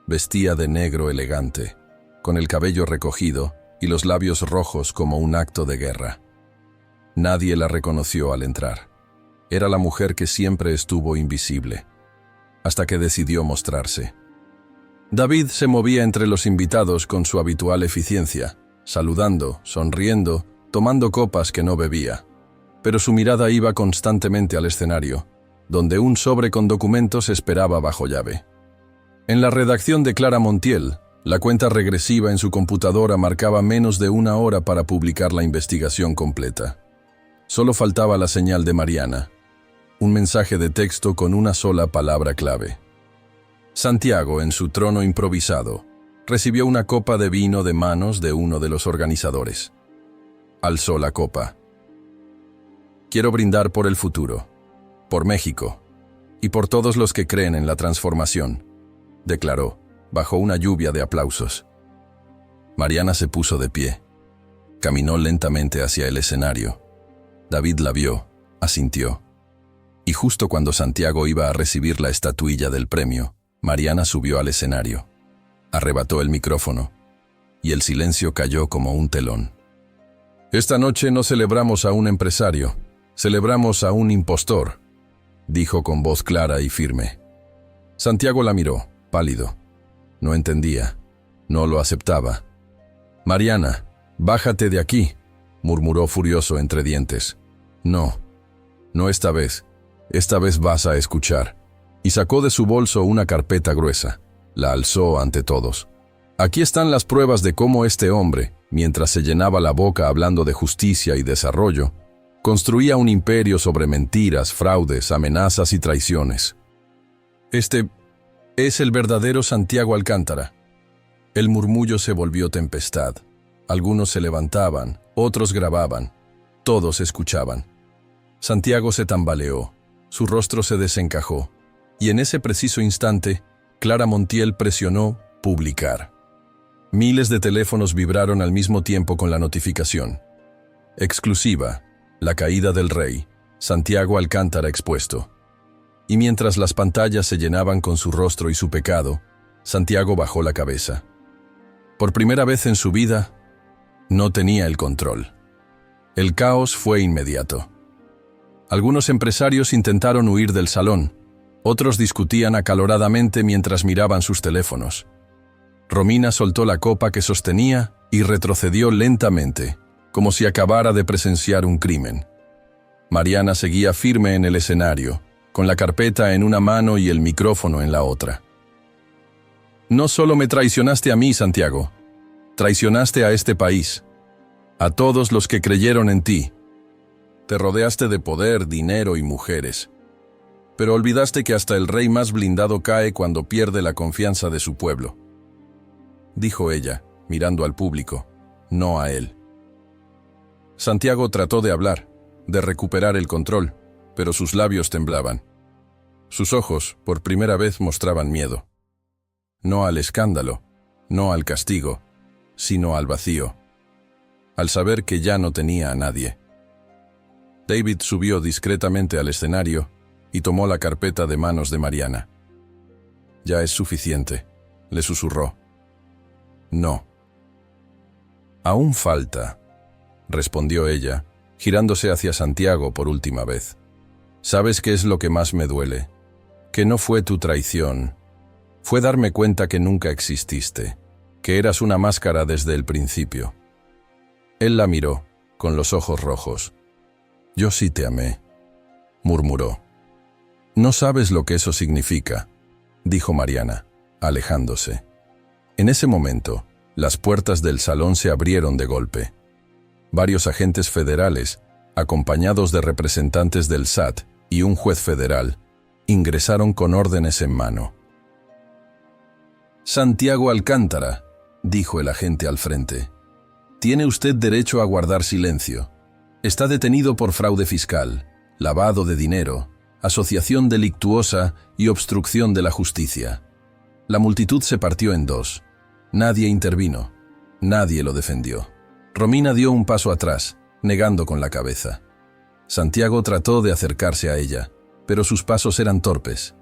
Vestía de negro elegante, con el cabello recogido y los labios rojos como un acto de guerra. Nadie la reconoció al entrar. Era la mujer que siempre estuvo invisible, hasta que decidió mostrarse. David se movía entre los invitados con su habitual eficiencia, saludando, sonriendo, tomando copas que no bebía. Pero su mirada iba constantemente al escenario, donde un sobre con documentos esperaba bajo llave. En la redacción de Clara Montiel, la cuenta regresiva en su computadora marcaba menos de 1 hora para publicar la investigación completa. Solo faltaba la señal de Mariana, un mensaje de texto con una sola palabra clave. Santiago, en su trono improvisado, recibió una copa de vino de manos de uno de los organizadores. Alzó la copa. Quiero brindar por el futuro, por México y por todos los que creen en la transformación, declaró, bajo una lluvia de aplausos. Mariana se puso de pie. Caminó lentamente hacia el escenario. David la vio, asintió. Y justo cuando Santiago iba a recibir la estatuilla del premio, Mariana subió al escenario. Arrebató el micrófono, y el silencio cayó como un telón. Esta noche no celebramos a un empresario, celebramos a un impostor, dijo con voz clara y firme. Santiago la miró, pálido. No entendía, no lo aceptaba. Mariana, bájate de aquí, murmuró furioso entre dientes. No esta vez vas a escuchar. Y sacó de su bolso una carpeta gruesa. La alzó ante todos. Aquí están las pruebas de cómo este hombre, mientras se llenaba la boca hablando de justicia y desarrollo, construía un imperio sobre mentiras, fraudes, amenazas y traiciones. Este es el verdadero Santiago Alcántara. El murmullo se volvió tempestad. Algunos se levantaban, otros grababan, todos escuchaban. Santiago se tambaleó, su rostro se desencajó, y en ese preciso instante, Clara Montiel presionó «Publicar». Miles de teléfonos vibraron al mismo tiempo con la notificación. Exclusiva, la caída del rey, Santiago Alcántara expuesto. Y mientras las pantallas se llenaban con su rostro y su pecado, Santiago bajó la cabeza. Por primera vez en su vida, no tenía el control. El caos fue inmediato. Algunos empresarios intentaron huir del salón, otros discutían acaloradamente mientras miraban sus teléfonos. Romina soltó la copa que sostenía y retrocedió lentamente, como si acabara de presenciar un crimen. Mariana seguía firme en el escenario, con la carpeta en una mano y el micrófono en la otra. No solo me traicionaste a mí, Santiago, traicionaste a este país, a todos los que creyeron en ti. Te rodeaste de poder, dinero y mujeres, pero olvidaste que hasta el rey más blindado cae cuando pierde la confianza de su pueblo. Dijo ella, mirando al público, no a él. Santiago trató de hablar, de recuperar el control, pero sus labios temblaban. Sus ojos, por primera vez, mostraban miedo. No al escándalo, no al castigo, sino al vacío, al saber que ya no tenía a nadie. David subió discretamente al escenario y tomó la carpeta de manos de Mariana. «Ya es suficiente», le susurró. «No». «Aún falta», respondió ella, girándose hacia Santiago por última vez. «¿Sabes qué es lo que más me duele? Que no fue tu traición. Fue darme cuenta que nunca exististe, que eras una máscara desde el principio». Él la miró, con los ojos rojos. «Yo sí te amé», murmuró. «No sabes lo que eso significa», dijo Mariana, alejándose. En ese momento, las puertas del salón se abrieron de golpe. Varios agentes federales, acompañados de representantes del SAT y un juez federal, ingresaron con órdenes en mano. «Santiago Alcántara», dijo el agente al frente, «tiene usted derecho a guardar silencio. Está detenido por fraude fiscal, lavado de dinero, asociación delictuosa y obstrucción de la justicia». La multitud se partió en dos. Nadie intervino. Nadie lo defendió. Romina dio un paso atrás, negando con la cabeza. Santiago trató de acercarse a ella, pero sus pasos eran torpes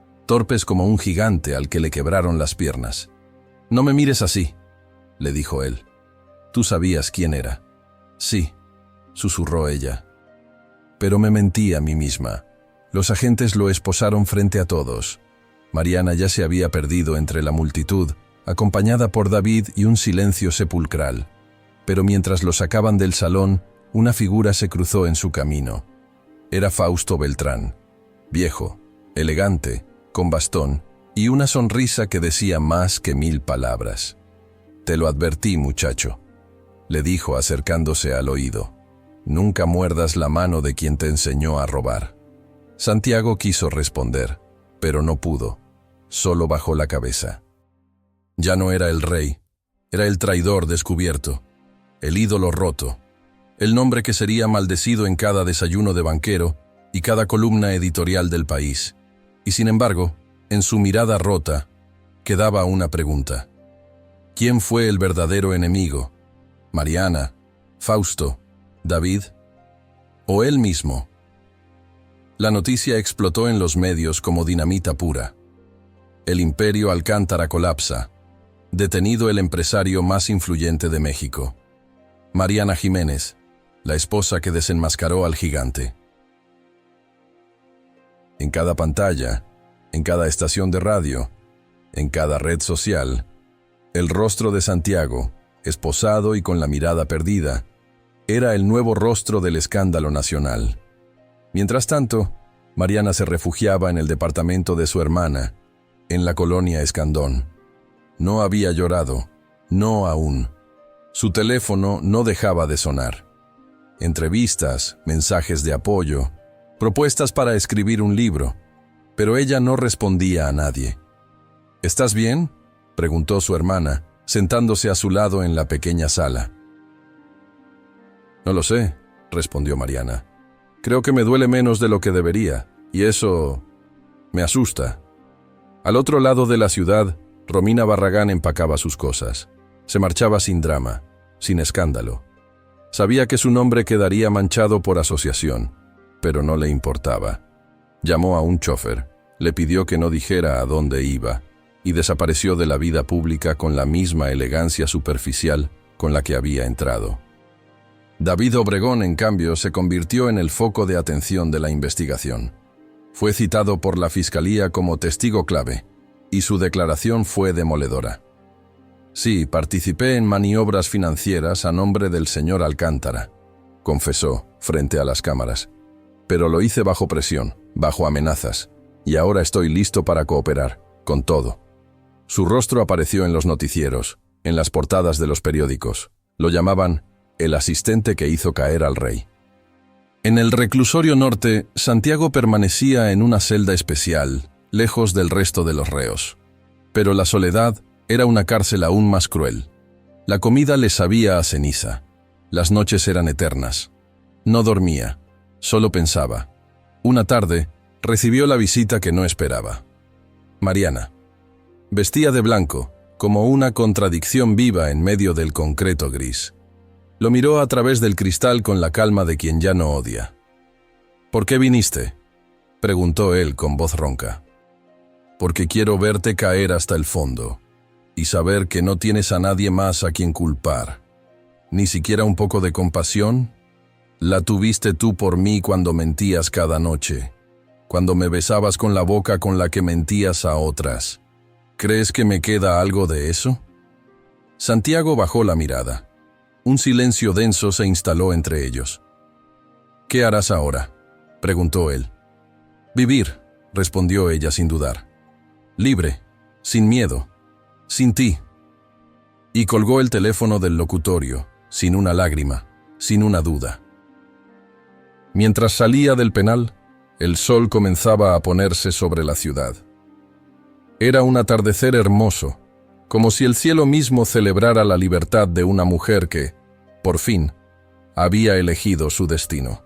como un gigante al que le quebraron las piernas. «No me mires así», le dijo él. Tú sabías quién era. Sí, susurró ella. Pero me mentí a mí misma. Los agentes lo esposaron frente a todos. Mariana ya se había perdido entre la multitud, acompañada por David y un silencio sepulcral. Pero mientras lo sacaban del salón, una figura se cruzó en su camino. Era Fausto Beltrán, viejo, elegante, con bastón y una sonrisa que decía más que 1000 palabras. «Te lo advertí, muchacho», le dijo acercándose al oído. «Nunca muerdas la mano de quien te enseñó a robar». Santiago quiso responder, pero no pudo. Solo bajó la cabeza. Ya no era el rey, era el traidor descubierto, el ídolo roto, el nombre que sería maldecido en cada desayuno de banquero y cada columna editorial del país. Y sin embargo, en su mirada rota, quedaba una pregunta. ¿Quién fue el verdadero enemigo? ¿Mariana, Fausto, David o él mismo? La noticia explotó en los medios como dinamita pura. El imperio Alcántara colapsa. Detenido el empresario más influyente de México. Mariana Jiménez, la esposa que desenmascaró al gigante. En cada pantalla, en cada estación de radio, en cada red social, el rostro de Santiago, esposado y con la mirada perdida, era el nuevo rostro del escándalo nacional. Mientras tanto, Mariana se refugiaba en el departamento de su hermana, en la colonia Escandón. No había llorado, no aún. Su teléfono no dejaba de sonar. Entrevistas, mensajes de apoyo, propuestas para escribir un libro, pero ella no respondía a nadie. «¿Estás bien?», preguntó su hermana, sentándose a su lado en la pequeña sala. «No lo sé», respondió Mariana. «Creo que me duele menos de lo que debería, y eso me asusta». Al otro lado de la ciudad, Romina Barragán empacaba sus cosas. Se marchaba sin drama, sin escándalo. Sabía que su nombre quedaría manchado por asociación, pero no le importaba. Llamó a un chofer, le pidió que no dijera a dónde iba, y desapareció de la vida pública con la misma elegancia superficial con la que había entrado. David Obregón, en cambio, se convirtió en el foco de atención de la investigación. Fue citado por la Fiscalía como testigo clave, y su declaración fue demoledora. «Sí, participé en maniobras financieras a nombre del señor Alcántara», confesó, frente a las cámaras. «Pero lo hice bajo presión, bajo amenazas, y ahora estoy listo para cooperar, con todo». Su rostro apareció en los noticieros, en las portadas de los periódicos. Lo llamaban «el asistente que hizo caer al rey». En el reclusorio norte, Santiago permanecía en una celda especial, lejos del resto de los reos. Pero la soledad era una cárcel aún más cruel. La comida le sabía a ceniza. Las noches eran eternas. No dormía, solo pensaba. Una tarde, recibió la visita que no esperaba. Mariana. Vestía de blanco, como una contradicción viva en medio del concreto gris. Lo miró a través del cristal con la calma de quien ya no odia. «¿Por qué viniste?», preguntó él con voz ronca. «Porque quiero verte caer hasta el fondo y saber que no tienes a nadie más a quien culpar. ¿Ni siquiera un poco de compasión? La tuviste tú por mí cuando mentías cada noche, cuando me besabas con la boca con la que mentías a otras. ¿Crees que me queda algo de eso?». Santiago bajó la mirada. Un silencio denso se instaló entre ellos. «¿Qué harás ahora?», preguntó él. «Vivir», respondió ella sin dudar. «Libre, sin miedo, sin ti». Y colgó el teléfono del locutorio, sin una lágrima, sin una duda. Mientras salía del penal, el sol comenzaba a ponerse sobre la ciudad. Era un atardecer hermoso, como si el cielo mismo celebrara la libertad de una mujer que, por fin, había elegido su destino.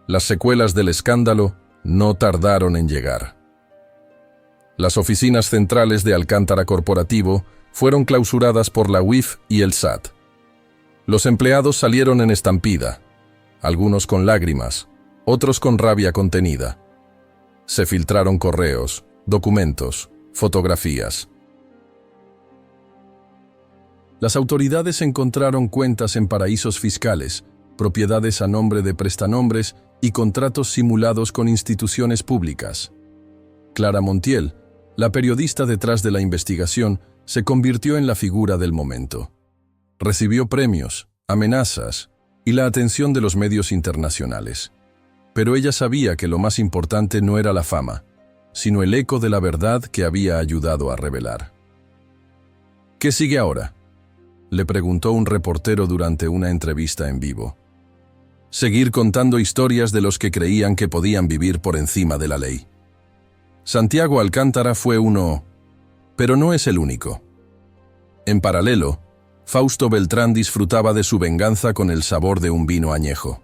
Las secuelas del escándalo no tardaron en llegar. Las oficinas centrales de Alcántara Corporativo fueron clausuradas por la UIF y el SAT. Los empleados salieron en estampida, algunos con lágrimas, otros con rabia contenida. Se filtraron correos, documentos, fotografías. Las autoridades encontraron cuentas en paraísos fiscales, propiedades a nombre de prestanombres y contratos simulados con instituciones públicas. Clara Montiel, la periodista detrás de la investigación, se convirtió en la figura del momento. Recibió premios, amenazas y la atención de los medios internacionales. Pero ella sabía que lo más importante no era la fama, sino el eco de la verdad que había ayudado a revelar. ¿Qué sigue ahora?, le preguntó un reportero durante una entrevista en vivo. Seguir contando historias de los que creían que podían vivir por encima de la ley. Santiago Alcántara fue uno, pero no es el único. En paralelo, Fausto Beltrán disfrutaba de su venganza con el sabor de un vino añejo.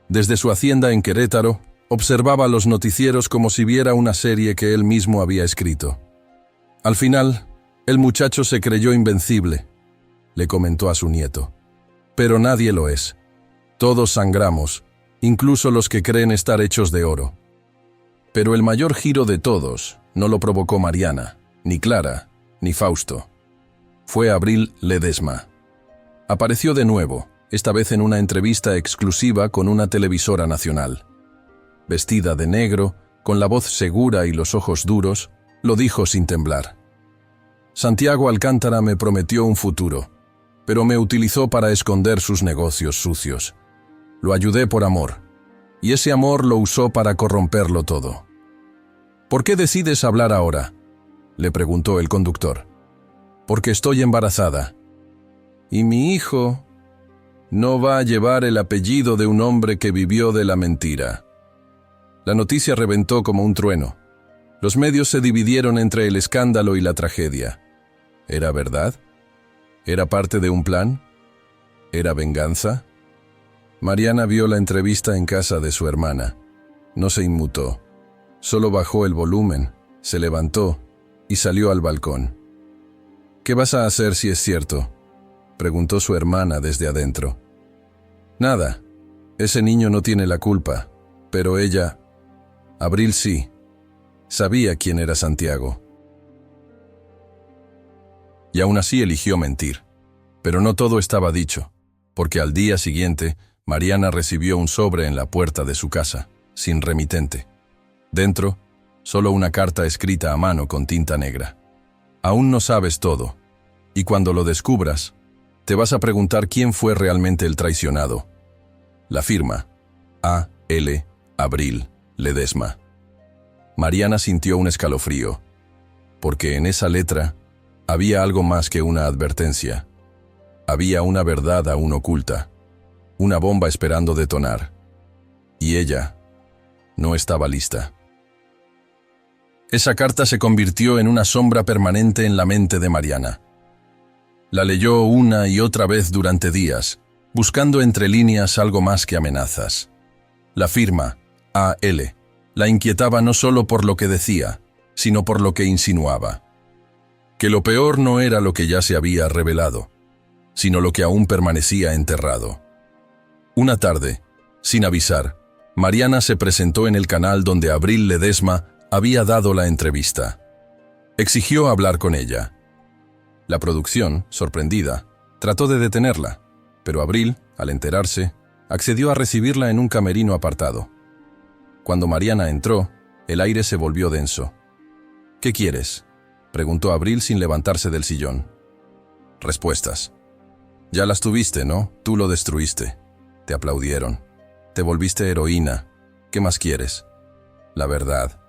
Desde su hacienda en Querétaro, observaba los noticieros como si viera una serie que él mismo había escrito. Al final, el muchacho se creyó invencible, le comentó a su nieto. Pero nadie lo es. Todos sangramos, incluso los que creen estar hechos de oro. Pero el mayor giro de todos no lo provocó Mariana, ni Clara, ni Fausto. Fue Abril Ledesma. Apareció de nuevo, esta vez en una entrevista exclusiva con una televisora nacional. Vestida de negro, con la voz segura y los ojos duros, lo dijo sin temblar. Santiago Alcántara me prometió un futuro, pero me utilizó para esconder sus negocios sucios. Lo ayudé por amor, y ese amor lo usó para corromperlo todo. ¿Por qué decides hablar ahora?, le preguntó el conductor. Porque estoy embarazada. Y mi hijo no va a llevar el apellido de un hombre que vivió de la mentira. La noticia reventó como un trueno. Los medios se dividieron entre el escándalo y la tragedia. ¿Era verdad? ¿Era parte de un plan? ¿Era venganza? Mariana vio la entrevista en casa de su hermana. No se inmutó. Solo bajó el volumen, se levantó y salió al balcón. ¿Qué vas a hacer si es cierto?, preguntó su hermana desde adentro. Nada. Ese niño no tiene la culpa, pero ella, Abril sí, sabía quién era Santiago. Y aún así eligió mentir. Pero no todo estaba dicho, porque al día siguiente, Mariana recibió un sobre en la puerta de su casa, sin remitente. Dentro, solo una carta escrita a mano con tinta negra. Aún no sabes todo, y cuando lo descubras, te vas a preguntar quién fue realmente el traicionado. La firma, A.L. Abril Ledesma. Mariana sintió un escalofrío, porque en esa letra había algo más que una advertencia. Había una verdad aún oculta, una bomba esperando detonar. Y ella no estaba lista. Esa carta se convirtió en una sombra permanente en la mente de Mariana. La leyó una y otra vez durante días, buscando entre líneas algo más que amenazas. La firma, A.L., la inquietaba no solo por lo que decía, sino por lo que insinuaba. Que lo peor no era lo que ya se había revelado, sino lo que aún permanecía enterrado. Una tarde, sin avisar, Mariana se presentó en el canal donde Abril Ledesma había dado la entrevista. Exigió hablar con ella. La producción, sorprendida, trató de detenerla, pero Abril, al enterarse, accedió a recibirla en un camerino apartado. Cuando Mariana entró, el aire se volvió denso. «¿Qué quieres?», preguntó Abril sin levantarse del sillón. Respuestas. «Ya las tuviste, ¿no? Tú lo destruiste. Te aplaudieron. Te volviste heroína. ¿Qué más quieres?». «La verdad»,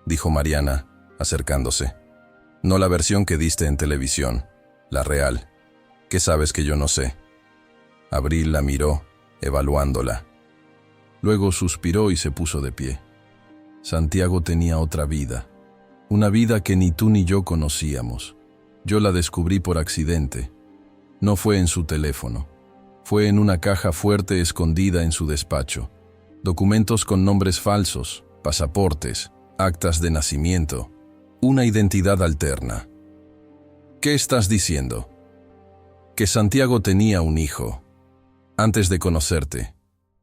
dijo Mariana, acercándose. «No la versión que diste en televisión, la real. ¿Qué sabes que yo no sé?». Abril la miró, evaluándola. Luego suspiró y se puso de pie. Santiago tenía otra vida, una vida que ni tú ni yo conocíamos. Yo la descubrí por accidente. No fue en su teléfono. Fue en una caja fuerte escondida en su despacho. Documentos con nombres falsos, pasaportes, actas de nacimiento, una identidad alterna. ¿Qué estás diciendo? Que Santiago tenía un hijo. Antes de conocerte.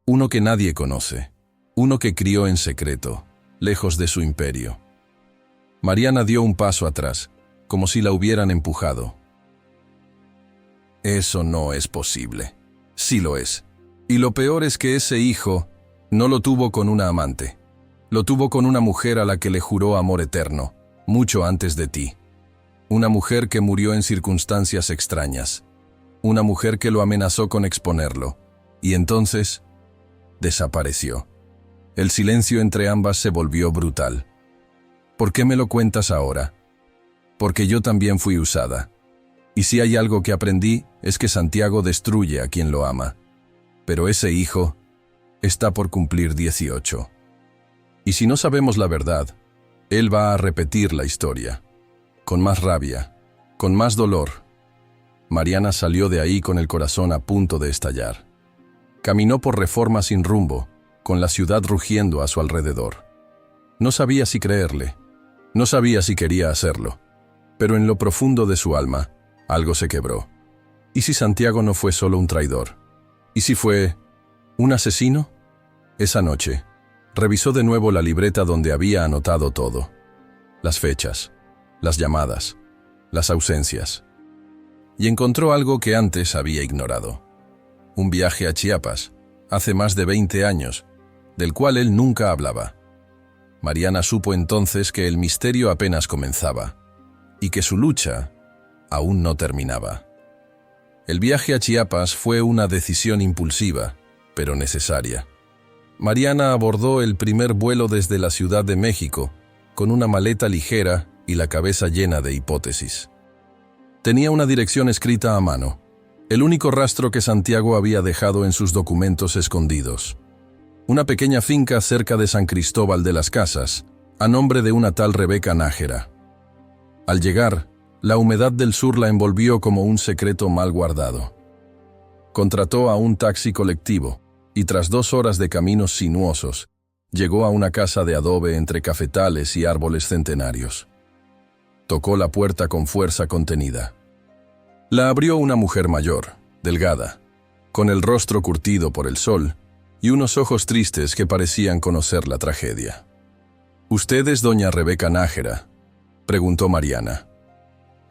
Uno que nadie conoce. Uno que crió en secreto, lejos de su imperio. Mariana dio un paso atrás, como si la hubieran empujado. Eso no es posible. Sí lo es. Y lo peor es que ese hijo no lo tuvo con una amante. Lo tuvo con una mujer a la que le juró amor eterno, mucho antes de ti. Una mujer que murió en circunstancias extrañas. Una mujer que lo amenazó con exponerlo. Y entonces, desapareció. El silencio entre ambas se volvió brutal. ¿Por qué me lo cuentas ahora? Porque yo también fui usada. Y si hay algo que aprendí, es que Santiago destruye a quien lo ama. Pero ese hijo está por cumplir 18. Y si no sabemos la verdad, él va a repetir la historia. Con más rabia, con más dolor. Mariana salió de ahí con el corazón a punto de estallar. Caminó por Reforma sin rumbo, con la ciudad rugiendo a su alrededor. No sabía si creerle, no sabía si quería hacerlo, pero en lo profundo de su alma, algo se quebró. ¿Y si Santiago no fue solo un traidor? ¿Y si fue un asesino? Esa noche, revisó de nuevo la libreta donde había anotado todo. Las fechas, las llamadas, las ausencias. Y encontró algo que antes había ignorado. Un viaje a Chiapas, hace más de 20 años, del cual él nunca hablaba. Mariana supo entonces que el misterio apenas comenzaba, y que su lucha aún no terminaba. El viaje a Chiapas fue una decisión impulsiva, pero necesaria. Mariana abordó el primer vuelo desde la Ciudad de México, con una maleta ligera y la cabeza llena de hipótesis. Tenía una dirección escrita a mano, el único rastro que Santiago había dejado en sus documentos escondidos. Una pequeña finca cerca de San Cristóbal de las Casas, a nombre de una tal Rebeca Nájera. Al llegar, la humedad del sur la envolvió como un secreto mal guardado. Contrató a un taxi colectivo y tras 2 horas de caminos sinuosos, llegó a una casa de adobe entre cafetales y árboles centenarios. Tocó la puerta con fuerza contenida. La abrió una mujer mayor, delgada, con el rostro curtido por el sol y unos ojos tristes que parecían conocer la tragedia. «¿Usted es doña Rebeca Nájera?», preguntó Mariana.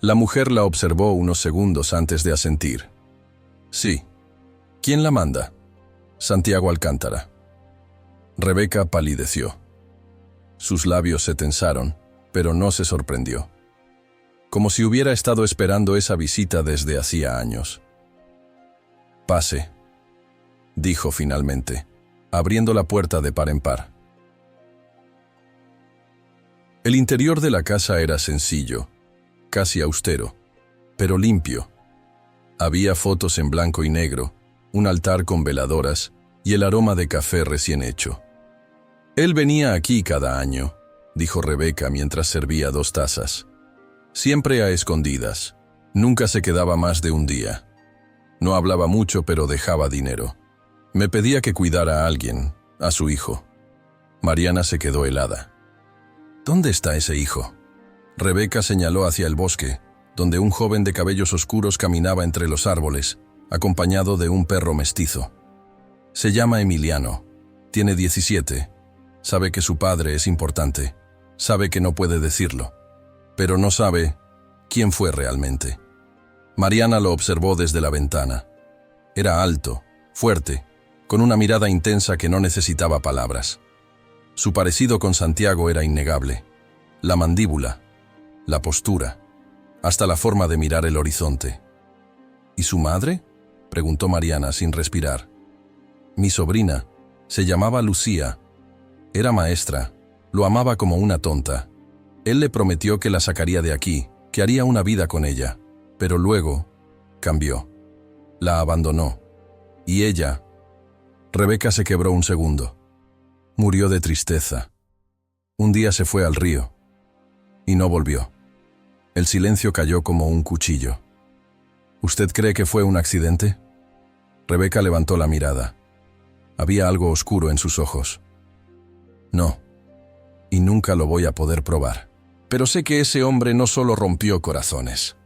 La mujer la observó unos segundos antes de asentir. «Sí. ¿Quién la manda?». «Santiago Alcántara». Rebeca palideció. Sus labios se tensaron, pero no se sorprendió. Como si hubiera estado esperando esa visita desde hacía años. «Pase», dijo finalmente, abriendo la puerta de par en par. El interior de la casa era sencillo, casi austero, pero limpio. Había fotos en blanco y negro, un altar con veladoras y el aroma de café recién hecho. «Él venía aquí cada año», dijo Rebeca mientras servía 2 tazas. «Siempre a escondidas. Nunca se quedaba más de un día. No hablaba mucho, pero dejaba dinero. Me pedía que cuidara a alguien, a su hijo». Mariana se quedó helada. «¿Dónde está ese hijo?». Rebeca señaló hacia el bosque, donde un joven de cabellos oscuros caminaba entre los árboles, acompañado de un perro mestizo. «Se llama Emiliano. Tiene 17. Sabe que su padre es importante. Sabe que no puede decirlo. Pero no sabe quién fue realmente». Mariana lo observó desde la ventana. Era alto, fuerte, con una mirada intensa que no necesitaba palabras. Su parecido con Santiago era innegable. La mandíbula, la postura, hasta la forma de mirar el horizonte. «¿Y su madre?», preguntó Mariana sin respirar. «Mi sobrina. Se llamaba Lucía. Era maestra. Lo amaba como una tonta. Él le prometió que la sacaría de aquí, que haría una vida con ella. Pero luego cambió. La abandonó. Y ella...». Rebeca se quebró un segundo. Murió de tristeza. Un día se fue al río. Y no volvió. El silencio cayó como un cuchillo. «¿Usted cree que fue un accidente?». Rebeca levantó la mirada. Había algo oscuro en sus ojos. «No. Y nunca lo voy a poder probar. Pero sé que ese hombre no solo rompió corazones.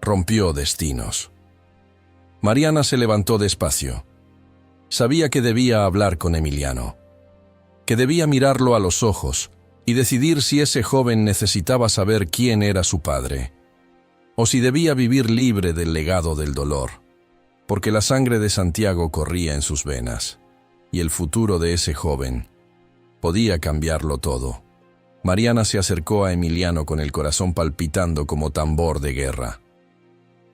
Rompió destinos». Mariana se levantó despacio. Sabía que debía hablar con Emiliano, que debía mirarlo a los ojos y decidir si ese joven necesitaba saber quién era su padre, o si debía vivir libre del legado del dolor, porque la sangre de Santiago corría en sus venas, y el futuro de ese joven podía cambiarlo todo. Mariana se acercó a Emiliano con el corazón palpitando como tambor de guerra.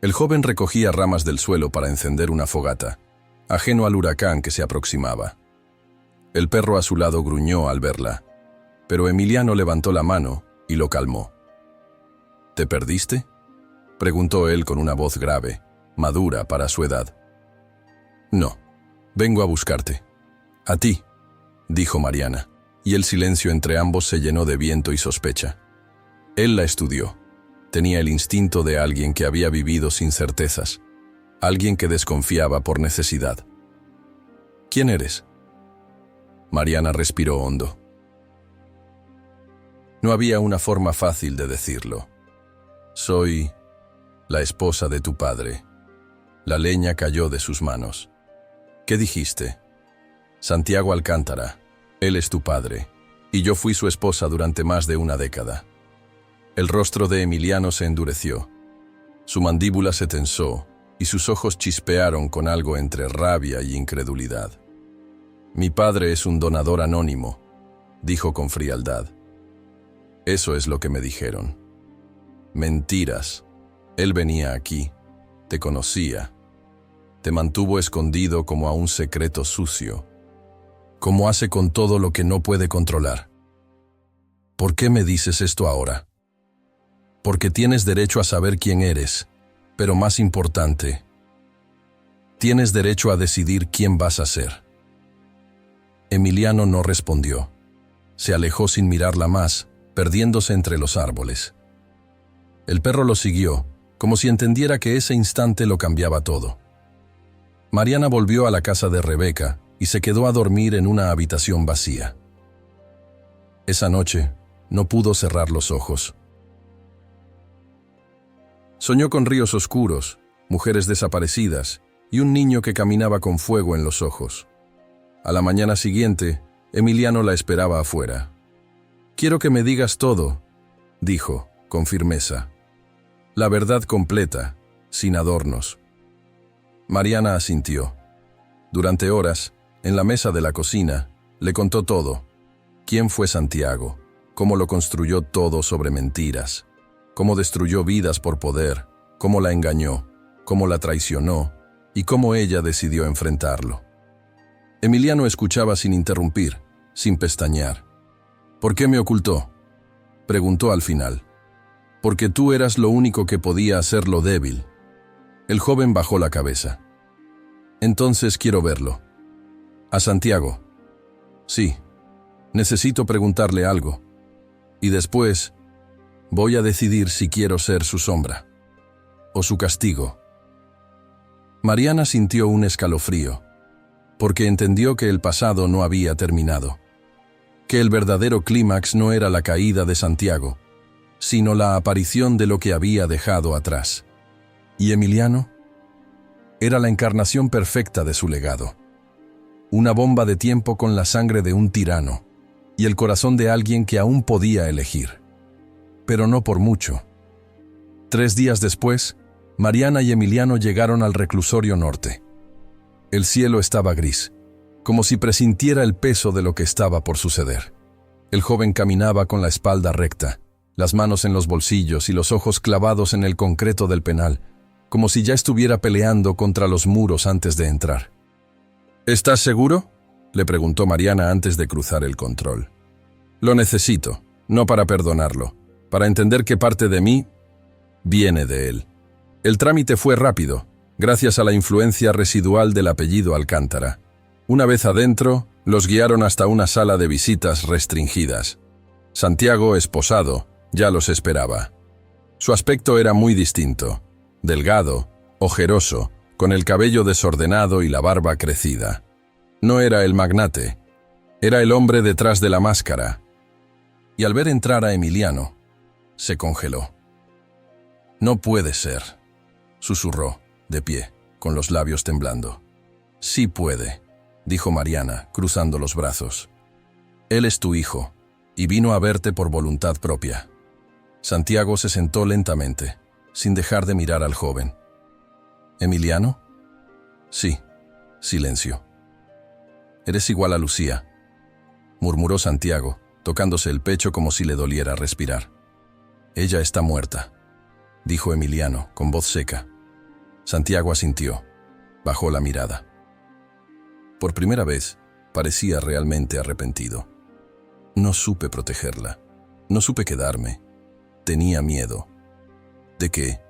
El joven recogía ramas del suelo para encender una fogata, ajeno al huracán que se aproximaba. El perro a su lado gruñó al verla, pero Emiliano levantó la mano y lo calmó. ¿Te perdiste?, preguntó él con una voz grave, madura para su edad. No, vengo a buscarte. A ti, dijo Mariana, y el silencio entre ambos se llenó de viento y sospecha. Él la estudió. Tenía el instinto de alguien que había vivido sin certezas, alguien que desconfiaba por necesidad. ¿Quién eres? Mariana respiró hondo. No había una forma fácil de decirlo. Soy la esposa de tu padre. La leña cayó de sus manos. ¿Qué dijiste? Santiago Alcántara. Él es tu padre, y yo fui su esposa durante más de una década. El rostro de Emiliano se endureció. Su mandíbula se tensó, y sus ojos chispearon con algo entre rabia y incredulidad. Mi padre es un donador anónimo, dijo con frialdad. Eso es lo que me dijeron. Mentiras. Él venía aquí, te conocía, te mantuvo escondido como a un secreto sucio, como hace con todo lo que no puede controlar. ¿Por qué me dices esto ahora? Porque tienes derecho a saber quién eres, pero más importante, tienes derecho a decidir quién vas a ser. Emiliano no respondió. Se alejó sin mirarla más, perdiéndose entre los árboles. El perro lo siguió, como si entendiera que ese instante lo cambiaba todo. Mariana volvió a la casa de Rebeca y se quedó a dormir en una habitación vacía. Esa noche no pudo cerrar los ojos. Soñó con ríos oscuros, mujeres desaparecidas y un niño que caminaba con fuego en los ojos. A la mañana siguiente, Emiliano la esperaba afuera. «Quiero que me digas todo», dijo, con firmeza. «La verdad completa, sin adornos». Mariana asintió. Durante horas, en la mesa de la cocina, le contó todo. Quién fue Santiago, cómo lo construyó todo sobre mentiras, cómo destruyó vidas por poder, cómo la engañó, cómo la traicionó y cómo ella decidió enfrentarlo. Emiliano escuchaba sin interrumpir, sin pestañear. «¿Por qué me ocultó?», preguntó al final. «Porque tú eras lo único que podía hacerlo débil». El joven bajó la cabeza. «Entonces quiero verlo». «¿A Santiago?» «Sí. Necesito preguntarle algo. Y después voy a decidir si quiero ser su sombra o su castigo». Mariana sintió un escalofrío, porque entendió que el pasado no había terminado, que el verdadero clímax no era la caída de Santiago, sino la aparición de lo que había dejado atrás. ¿Y Emiliano? Era la encarnación perfecta de su legado. Una bomba de tiempo con la sangre de un tirano y el corazón de alguien que aún podía elegir. Pero no por mucho. 3 días después, Mariana y Emiliano llegaron al reclusorio norte. El cielo estaba gris, como si presintiera el peso de lo que estaba por suceder. El joven caminaba con la espalda recta, las manos en los bolsillos y los ojos clavados en el concreto del penal, como si ya estuviera peleando contra los muros antes de entrar. «¿Estás seguro?», le preguntó Mariana antes de cruzar el control. «Lo necesito, no para perdonarlo, para entender que parte de mí viene de él. El trámite fue rápido, gracias a la influencia residual del apellido Alcántara. Una vez adentro, los guiaron hasta una sala de visitas restringidas. Santiago, esposado, ya los esperaba. Su aspecto era muy distinto, delgado, ojeroso, con el cabello desordenado y la barba crecida. No era el magnate, era el hombre detrás de la máscara. Y al ver entrar a Emiliano, se congeló. «No puede ser», susurró, de pie, con los labios temblando. «Sí puede», dijo Mariana, cruzando los brazos. «Él es tu hijo, y vino a verte por voluntad propia». Santiago se sentó lentamente, sin dejar de mirar al joven. ¿Emiliano? Sí. Silencio. Eres igual a Lucía, murmuró Santiago, tocándose el pecho como si le doliera respirar. Ella está muerta, dijo Emiliano, con voz seca. Santiago asintió. Bajó la mirada. Por primera vez, parecía realmente arrepentido. No supe protegerla. No supe quedarme. Tenía miedo. ¿De qué?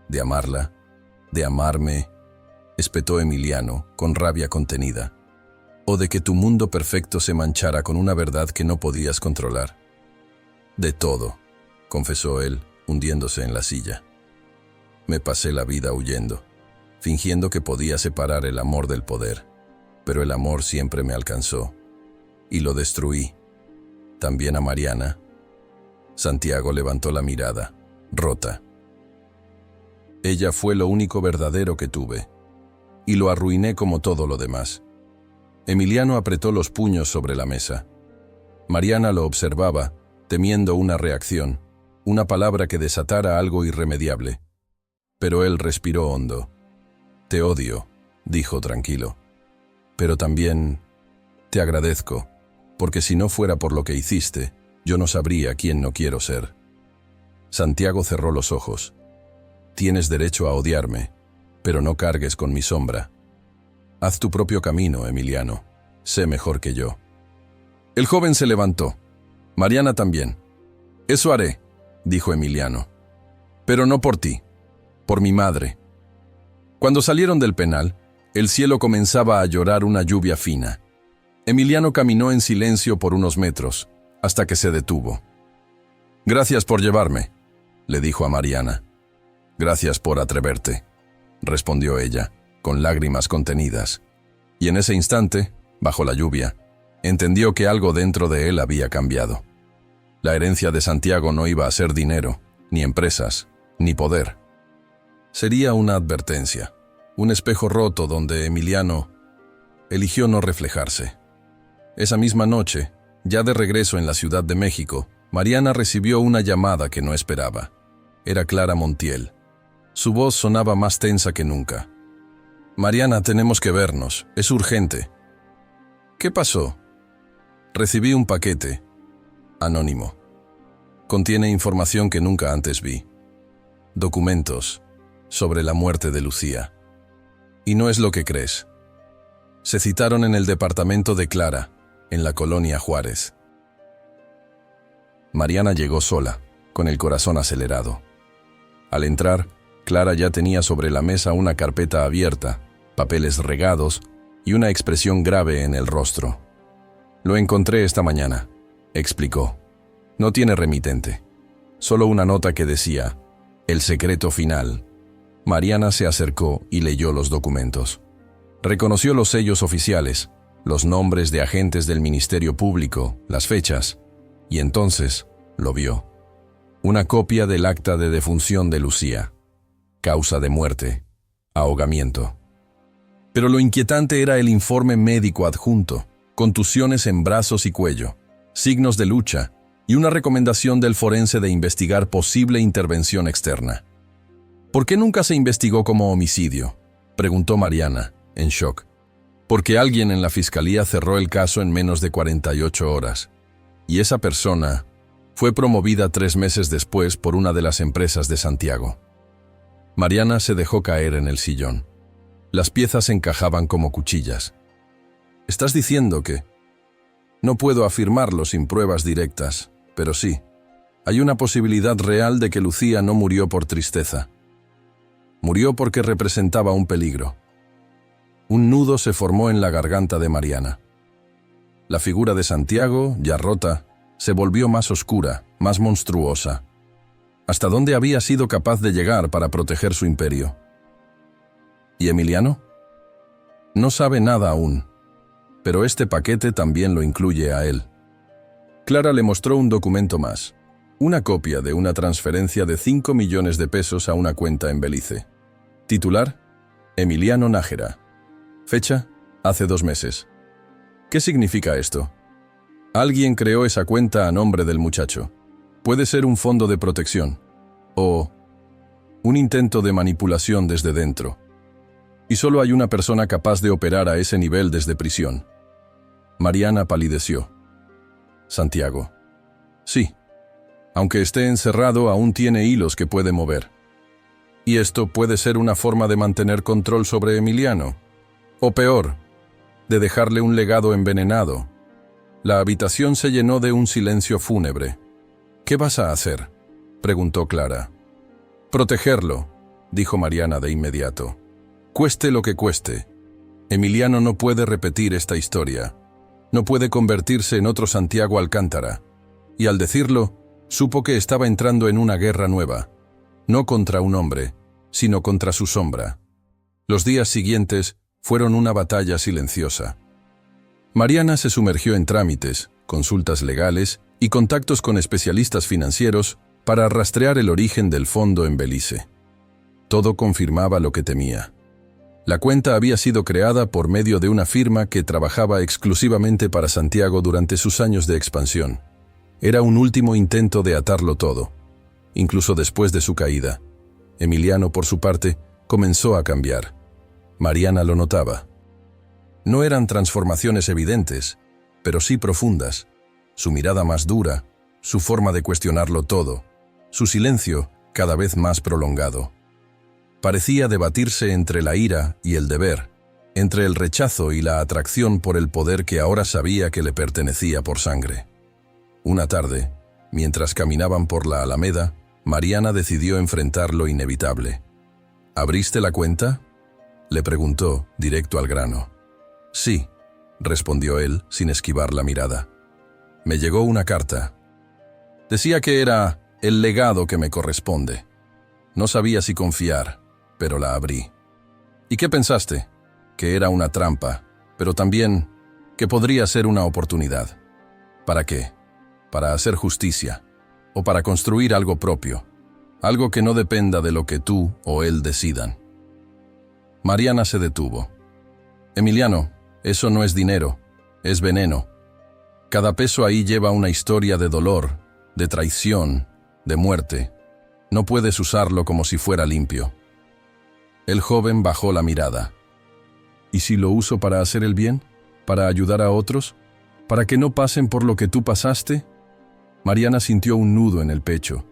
¿De amarla? ¿De amarme? Espetó Emiliano, con rabia contenida. ¿O de que tu mundo perfecto se manchara con una verdad que no podías controlar? De todo, confesó él, hundiéndose en la silla. Me pasé la vida huyendo, fingiendo que podía separar el amor del poder, pero el amor siempre me alcanzó, y lo destruí. También a Mariana. Santiago levantó la mirada, rota. Ella fue lo único verdadero que tuve, y lo arruiné como todo lo demás. Emiliano apretó los puños sobre la mesa. Mariana lo observaba, temiendo una reacción, una palabra que desatara algo irremediable. Pero él respiró hondo. Te odio, dijo tranquilo. Pero también te agradezco, porque si no fuera por lo que hiciste, yo no sabría quién no quiero ser. Santiago cerró los ojos. Tienes derecho a odiarme, pero no cargues con mi sombra. Haz tu propio camino, Emiliano. Sé mejor que yo. El joven se levantó. Mariana también. Eso haré, dijo Emiliano. Pero no por ti, por mi madre. Cuando salieron del penal, el cielo comenzaba a llorar una lluvia fina. Emiliano caminó en silencio por unos metros, hasta que se detuvo. Gracias por llevarme, le dijo a Mariana. Gracias por atreverte, respondió ella, con lágrimas contenidas. Y en ese instante, bajo la lluvia, entendió que algo dentro de él había cambiado. La herencia de Santiago no iba a ser dinero, ni empresas, ni poder. Sería una advertencia, un espejo roto donde Emiliano eligió no reflejarse. Esa misma noche, ya de regreso en la Ciudad de México, Mariana recibió una llamada que no esperaba. Era Clara Montiel. Su voz sonaba más tensa que nunca. Mariana, tenemos que vernos. Es urgente. ¿Qué pasó? Recibí un paquete. Anónimo. Contiene información que nunca antes vi. Documentos sobre la muerte de Lucía. Y no es lo que crees. Se citaron en el departamento de Clara, en la colonia Juárez. Mariana llegó sola, con el corazón acelerado. Al entrar, Clara ya tenía sobre la mesa una carpeta abierta, papeles regados y una expresión grave en el rostro. Lo encontré esta mañana, explicó. No tiene remitente. Solo una nota que decía, el secreto final. Mariana se acercó y leyó los documentos. Reconoció los sellos oficiales, los nombres de agentes del Ministerio Público, las fechas, y entonces lo vio. Una copia del acta de defunción de Lucía. Causa de muerte, ahogamiento. Pero lo inquietante era el informe médico adjunto, contusiones en brazos y cuello, signos de lucha y una recomendación del forense de investigar posible intervención externa. ¿Por qué nunca se investigó como homicidio?, preguntó Mariana, en shock. Porque alguien en la fiscalía cerró el caso en menos de 48 horas, y esa persona fue promovida 3 meses después por una de las empresas de Santiago. Mariana se dejó caer en el sillón. Las piezas encajaban como cuchillas. ¿Estás diciendo que...? No puedo afirmarlo sin pruebas directas, pero sí. Hay una posibilidad real de que Lucía no murió por tristeza. Murió porque representaba un peligro. Un nudo se formó en la garganta de Mariana. La figura de Santiago, ya rota, se volvió más oscura, más monstruosa. ¿Hasta dónde había sido capaz de llegar para proteger su imperio? ¿Y Emiliano? No sabe nada aún, pero este paquete también lo incluye a él. Clara le mostró un documento más, una copia de una transferencia de 5 millones de pesos a una cuenta en Belice. Titular: Emiliano Nájera. Fecha: hace 2 meses. ¿Qué significa esto? Alguien creó esa cuenta a nombre del muchacho. Puede ser un fondo de protección. O Un intento de manipulación desde dentro. Y solo hay una persona capaz de operar a ese nivel desde prisión. Mariana palideció. Santiago. Sí. Aunque esté encerrado, aún tiene hilos que puede mover. Y esto puede ser una forma de mantener control sobre Emiliano. O peor, de dejarle un legado envenenado. La habitación se llenó de un silencio fúnebre. ¿Qué vas a hacer?, preguntó Clara. Protegerlo, dijo Mariana de inmediato. Cueste lo que cueste. Emiliano no puede repetir esta historia. No puede convertirse en otro Santiago Alcántara. Y al decirlo, supo que estaba entrando en una guerra nueva. No contra un hombre, sino contra su sombra. Los días siguientes fueron una batalla silenciosa. Mariana se sumergió en trámites, consultas legales y contactos con especialistas financieros para rastrear el origen del fondo en Belice. Todo confirmaba lo que temía. La cuenta había sido creada por medio de una firma que trabajaba exclusivamente para Santiago durante sus años de expansión. Era un último intento de atarlo todo. Incluso después de su caída, Emiliano, por su parte, comenzó a cambiar. Mariana lo notaba. No eran transformaciones evidentes, pero sí profundas. Su mirada más dura, su forma de cuestionarlo todo, su silencio cada vez más prolongado. Parecía debatirse entre la ira y el deber, entre el rechazo y la atracción por el poder que ahora sabía que le pertenecía por sangre. Una tarde, mientras caminaban por la Alameda, Mariana decidió enfrentar lo inevitable. ¿Abriste la cuenta?, le preguntó, directo al grano. Sí, respondió él, sin esquivar la mirada. Me llegó una carta. Decía que era el legado que me corresponde. No sabía si confiar, pero la abrí. ¿Y qué pensaste? Que era una trampa, pero también que podría ser una oportunidad. ¿Para qué? Para hacer justicia, o para construir algo propio, algo que no dependa de lo que tú o él decidan. Mariana se detuvo. Emiliano, eso no es dinero, es veneno. Cada peso ahí lleva una historia de dolor, de traición, de muerte. No puedes usarlo como si fuera limpio. El joven bajó la mirada. ¿Y si lo uso para hacer el bien? ¿Para ayudar a otros? ¿Para que no pasen por lo que tú pasaste? Mariana sintió un nudo en el pecho.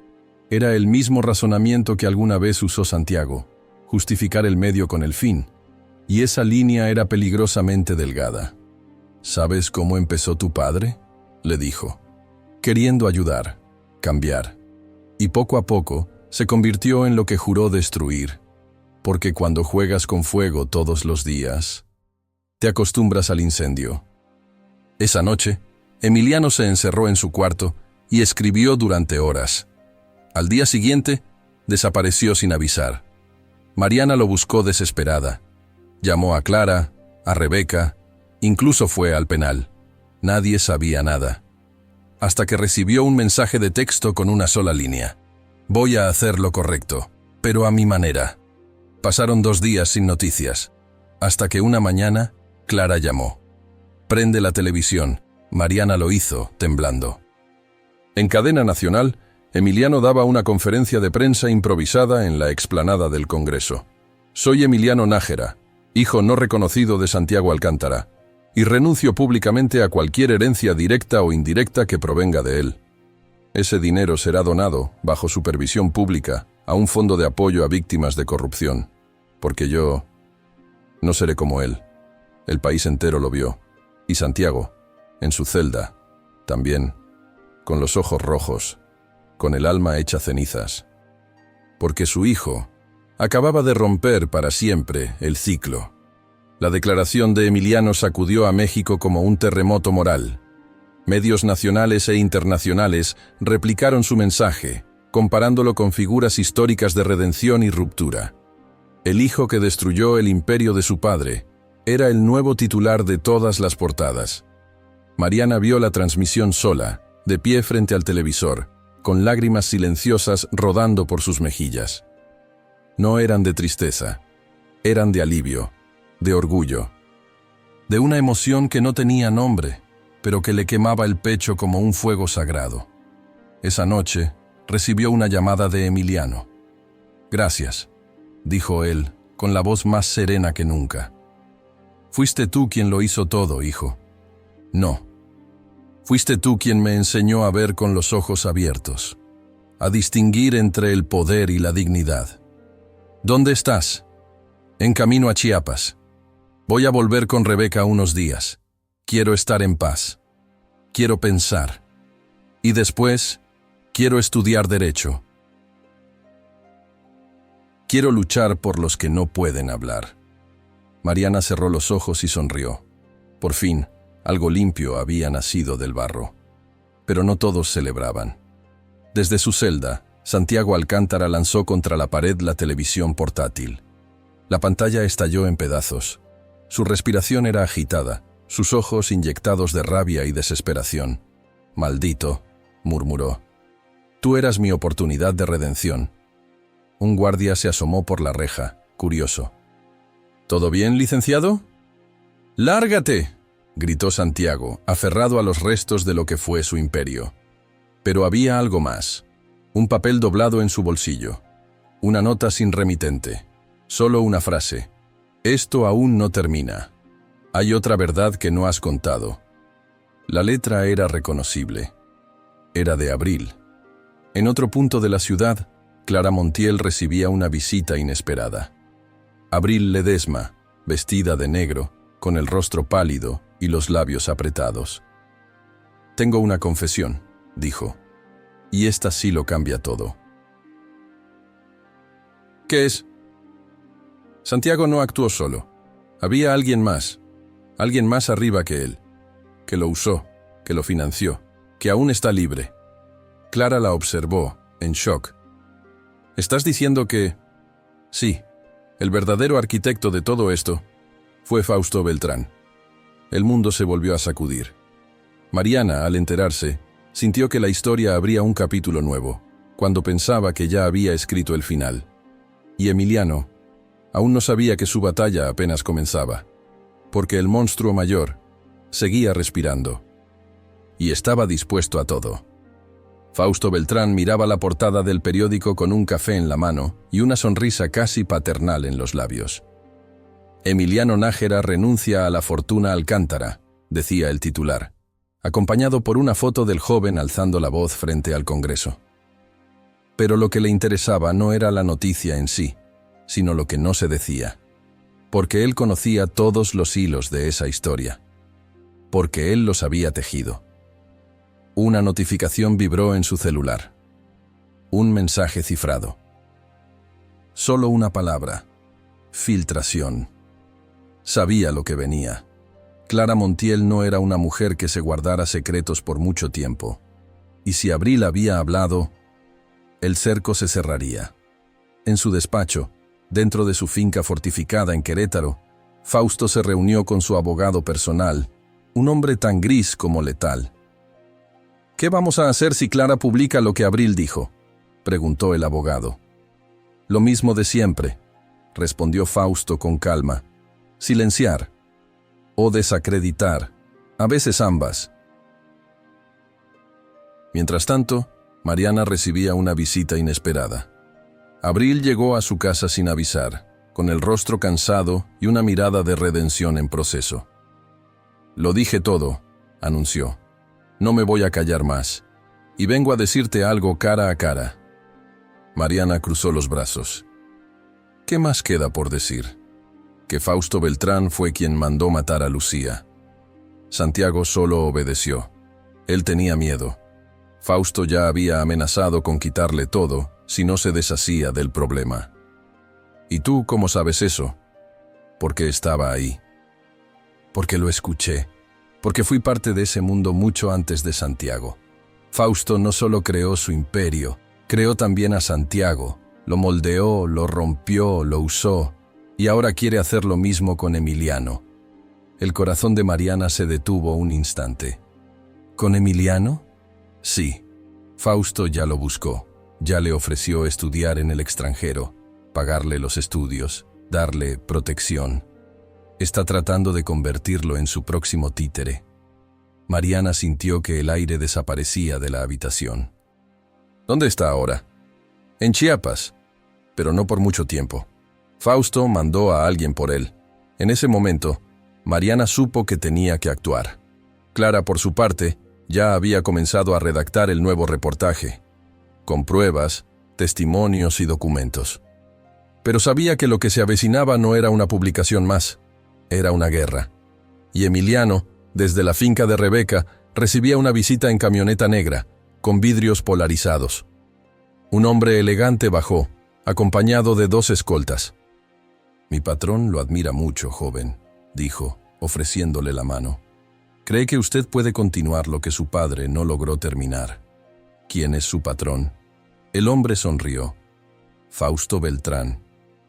Era el mismo razonamiento que alguna vez usó Santiago, justificar el medio con el fin, y esa línea era peligrosamente delgada. ¿Sabes cómo empezó tu padre?, le dijo. Queriendo ayudar, cambiar. Y poco a poco se convirtió en lo que juró destruir. Porque cuando juegas con fuego todos los días, te acostumbras al incendio. Esa noche, Emiliano se encerró en su cuarto y escribió durante horas. Al día siguiente, desapareció sin avisar. Mariana lo buscó desesperada. Llamó a Clara, a Rebeca, incluso fue al penal. Nadie sabía nada. Hasta que recibió un mensaje de texto con una sola línea. Voy a hacer lo correcto, pero a mi manera. Pasaron 2 días sin noticias, hasta que una mañana, Clara llamó. Prende la televisión. Mariana lo hizo, temblando. En cadena nacional, Emiliano daba una conferencia de prensa improvisada en la explanada del Congreso. Soy Emiliano Nájera, hijo no reconocido de Santiago Alcántara, y renuncio públicamente a cualquier herencia directa o indirecta que provenga de él. Ese dinero será donado, bajo supervisión pública, a un fondo de apoyo a víctimas de corrupción, porque yo no seré como él. El país entero lo vio, y Santiago, en su celda, también, con los ojos rojos, con el alma hecha cenizas, porque su hijo acababa de romper para siempre el ciclo. La declaración de Emiliano sacudió a México como un terremoto moral. Medios nacionales e internacionales replicaron su mensaje, comparándolo con figuras históricas de redención y ruptura. El hijo que destruyó el imperio de su padre era el nuevo titular de todas las portadas. Mariana vio la transmisión sola, de pie frente al televisor, con lágrimas silenciosas rodando por sus mejillas. No eran de tristeza, eran de alivio, de orgullo, de una emoción que no tenía nombre, pero que le quemaba el pecho como un fuego sagrado. Esa noche recibió una llamada de Emiliano. Gracias, dijo él, con la voz más serena que nunca. Fuiste tú quien lo hizo todo, hijo. No. Fuiste tú quien me enseñó a ver con los ojos abiertos, a distinguir entre el poder y la dignidad. ¿Dónde estás? En camino a Chiapas. Voy a volver con Rebeca unos días. Quiero estar en paz. Quiero pensar. Y después, quiero estudiar derecho. Quiero luchar por los que no pueden hablar. Mariana cerró los ojos y sonrió. Por fin, algo limpio había nacido del barro. Pero no todos celebraban. Desde su celda, Santiago Alcántara lanzó contra la pared la televisión portátil. La pantalla estalló en pedazos. Su respiración era agitada, sus ojos inyectados de rabia y desesperación. «Maldito», murmuró. «Tú eras mi oportunidad de redención». Un guardia se asomó por la reja, curioso. «¿Todo bien, licenciado?» «¡Lárgate!», gritó Santiago, aferrado a los restos de lo que fue su imperio. Pero había algo más. Un papel doblado en su bolsillo. Una nota sin remitente. Solo una frase. «Esto aún no termina. Hay otra verdad que no has contado». La letra era reconocible. Era de Abril. En otro punto de la ciudad, Clara Montiel recibía una visita inesperada. Abril Ledesma, vestida de negro, con el rostro pálido y los labios apretados. «Tengo una confesión», dijo. «Y esta sí lo cambia todo». «¿Qué es?» Santiago no actuó solo. Había alguien más arriba que él, que lo usó, que lo financió, que aún está libre. Clara la observó, en shock. «¿Estás diciendo que...?» «Sí, el verdadero arquitecto de todo esto fue Fausto Beltrán». El mundo se volvió a sacudir. Mariana, al enterarse, sintió que la historia abría un capítulo nuevo, cuando pensaba que ya había escrito el final. Y Emiliano aún no sabía que su batalla apenas comenzaba, porque el monstruo mayor seguía respirando. Y estaba dispuesto a todo. Fausto Beltrán miraba la portada del periódico con un café en la mano y una sonrisa casi paternal en los labios. «Emiliano Nájera renuncia a la fortuna Alcántara», decía el titular, acompañado por una foto del joven alzando la voz frente al Congreso. Pero lo que le interesaba no era la noticia en sí, sino lo que no se decía, porque él conocía todos los hilos de esa historia, porque él los había tejido. Una notificación vibró en su celular. Un mensaje cifrado. Solo una palabra. Filtración. Sabía lo que venía. Clara Montiel no era una mujer que se guardara secretos por mucho tiempo. Y si Abril había hablado, el cerco se cerraría. En su despacho, dentro de su finca fortificada en Querétaro, Fausto se reunió con su abogado personal, un hombre tan gris como letal. «¿Qué vamos a hacer si Clara publica lo que Abril dijo?», preguntó el abogado. «Lo mismo de siempre», respondió Fausto con calma. «Silenciar o desacreditar, a veces ambas». Mientras tanto, Mariana recibía una visita inesperada. Abril llegó a su casa sin avisar, con el rostro cansado y una mirada de redención en proceso. «Lo dije todo», anunció. «No me voy a callar más, y vengo a decirte algo cara a cara». Mariana cruzó los brazos. «¿Qué más queda por decir? Que Fausto Beltrán fue quien mandó matar a Lucía». Santiago solo obedeció. Él tenía miedo. Fausto ya había amenazado con quitarle todo si no se deshacía del problema. «¿Y tú cómo sabes eso?» «Porque estaba ahí. Porque lo escuché. Porque fui parte de ese mundo mucho antes de Santiago. Fausto no solo creó su imperio, creó también a Santiago. Lo moldeó, lo rompió, lo usó, y ahora quiere hacer lo mismo con Emiliano». El corazón de Mariana se detuvo un instante. ¿Con Emiliano? Sí. Fausto ya lo buscó. Ya le ofreció estudiar en el extranjero, pagarle los estudios, darle protección. Está tratando de convertirlo en su próximo títere. Mariana sintió que el aire desaparecía de la habitación. «¿Dónde está ahora?» «En Chiapas». pero no por mucho tiempo. Fausto mandó a alguien por él. En ese momento, Mariana supo que tenía que actuar. Clara, por su parte, ya había comenzado a redactar el nuevo reportaje, con pruebas, testimonios y documentos. Pero sabía que lo que se avecinaba no era una publicación más, era una guerra. Y Emiliano, desde la finca de Rebeca, recibía una visita en camioneta negra, con vidrios polarizados. Un hombre elegante bajó, acompañado de 2 escoltas. «Mi patrón lo admira mucho, joven», dijo, ofreciéndole la mano. «Cree que usted puede continuar lo que su padre no logró terminar». «¿Quién es su patrón?». El hombre sonrió. «Fausto Beltrán».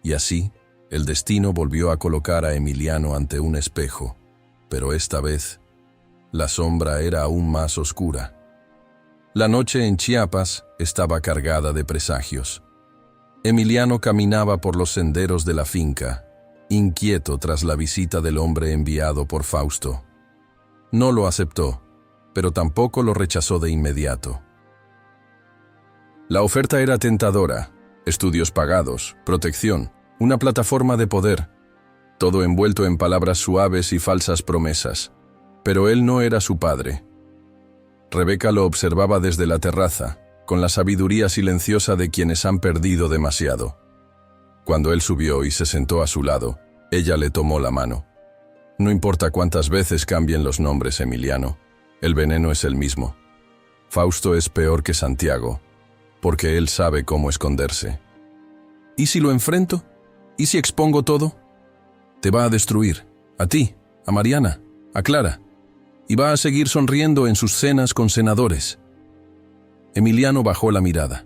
Y así, el destino volvió a colocar a Emiliano ante un espejo, pero esta vez, la sombra era aún más oscura. La noche en Chiapas estaba cargada de presagios. Emiliano caminaba por los senderos de la finca, inquieto tras la visita del hombre enviado por Fausto. No lo aceptó, pero tampoco lo rechazó de inmediato. La oferta era tentadora: estudios pagados, protección, una plataforma de poder, todo envuelto en palabras suaves y falsas promesas. Pero él no era su padre. Rebeca lo observaba desde la terraza, con la sabiduría silenciosa de quienes han perdido demasiado. Cuando él subió y se sentó a su lado, ella le tomó la mano. «No importa cuántas veces cambien los nombres, Emiliano, el veneno es el mismo. Fausto es peor que Santiago, porque él sabe cómo esconderse». «¿Y si lo enfrento? ¿Y si expongo todo?». «Te va a destruir, a ti, a Mariana, a Clara, y va a seguir sonriendo en sus cenas con senadores». Emiliano bajó la mirada.